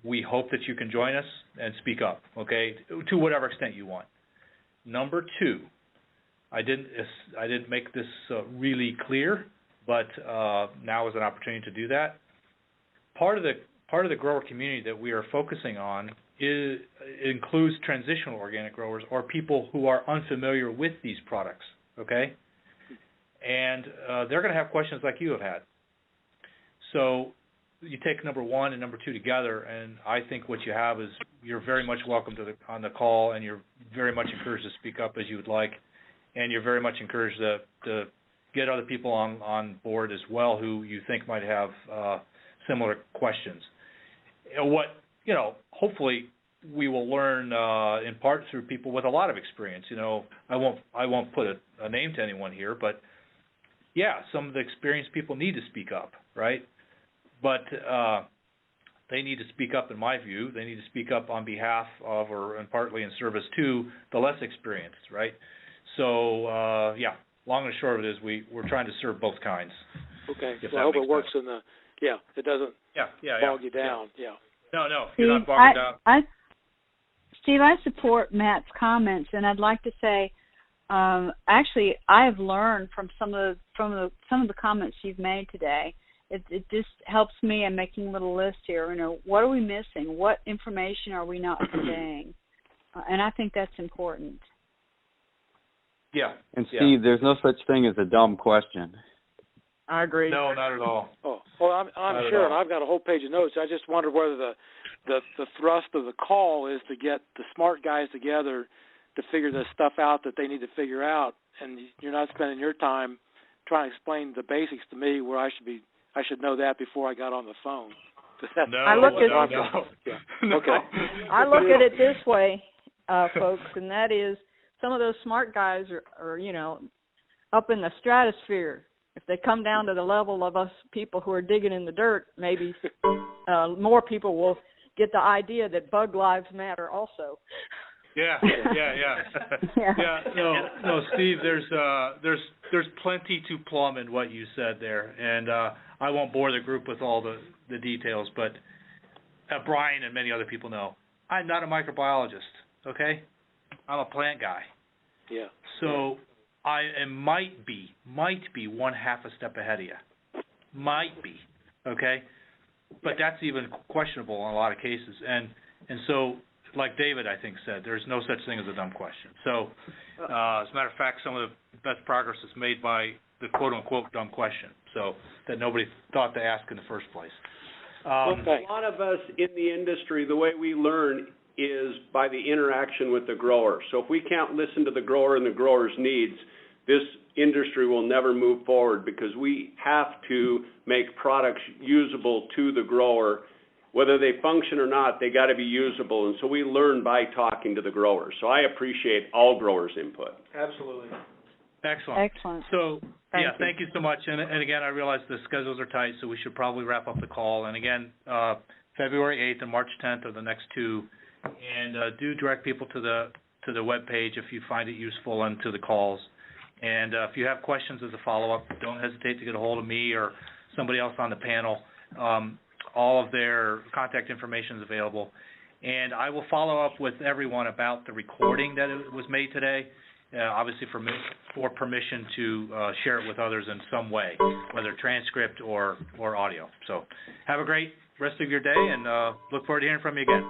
We hope that you can join us and speak up, okay, to whatever extent you want. Number two, I didn't make this really clear, but now is an opportunity to do that. Part of the grower community that we are focusing on includes transitional organic growers, or people who are unfamiliar with these products, okay? And they're going to have questions like you have had. So you take number one and number two together, and I think what you have is, you're very much welcome on the call, and you're very much encouraged to speak up as you would like, and you're very much encouraged to get other people on board as well who you think might have similar questions. Hopefully we will learn in part through people with a lot of experience. You know, I won't put a name to anyone here, but yeah, some of the experienced people need to speak up, right? But they need to speak up, in my view. They need to speak up on behalf of, and partly in service to, the less experienced, right? So yeah, long and short of it is we're trying to serve both kinds. Okay, so I hope it works in it doesn't bog you down. Yeah. No, you're not bogged down. Steve, I support Matt's comments, and I'd like to say, actually, I've learned from some of the comments you've made today. It just helps me. I'm making a little list here. You know, what are we missing? What information are we not conveying? And I think that's important. Yeah. And Steve, there's no such thing as a dumb question. I agree. No, not at all. Oh, well, I'm sure, and I've got a whole page of notes. I just wondered whether the thrust of the call is to get the smart guys together to figure this stuff out that they need to figure out, and you're not spending your time trying to explain the basics to me, where I should know that before I got on the phone. No, Yeah. Okay. I look at it this way, folks, and that is, some of those smart guys are up in the stratosphere. If they come down to the level of us people who are digging in the dirt, maybe more people will get the idea that bug lives matter also. Yeah. No, Steve, there's plenty to plumb in what you said there, and I won't bore the group with all the details, but Brian and many other people know I'm not a microbiologist. Okay, I'm a plant guy. Yeah. So I might be 1/2 a step ahead of you. Might be, okay? But that's even questionable in a lot of cases. And so, like David, I think, said, there's no such thing as a dumb question. So, as a matter of fact, some of the best progress is made by the quote-unquote dumb question, so that nobody thought to ask in the first place. Okay. A lot of us in the industry, the way we learn is by the interaction with the grower. So if we can't listen to the grower and the grower's needs, this industry will never move forward, because we have to make products usable to the grower. Whether they function or not, they got to be usable, and so we learn by talking to the growers. So I appreciate all growers' input. Absolutely. Excellent. Excellent. So, Thank you. Thank you so much. And again, I realize the schedules are tight, so we should probably wrap up the call. And again, February 8th and March 10th are the next two. And do direct people to the webpage if you find it useful, and to the calls. And if you have questions as a follow-up, don't hesitate to get a hold of me or somebody else on the panel. All of their contact information is available. And I will follow up with everyone about the recording that was made today, obviously for permission to share it with others in some way, whether transcript or audio. So have a great rest of your day, and look forward to hearing from you again.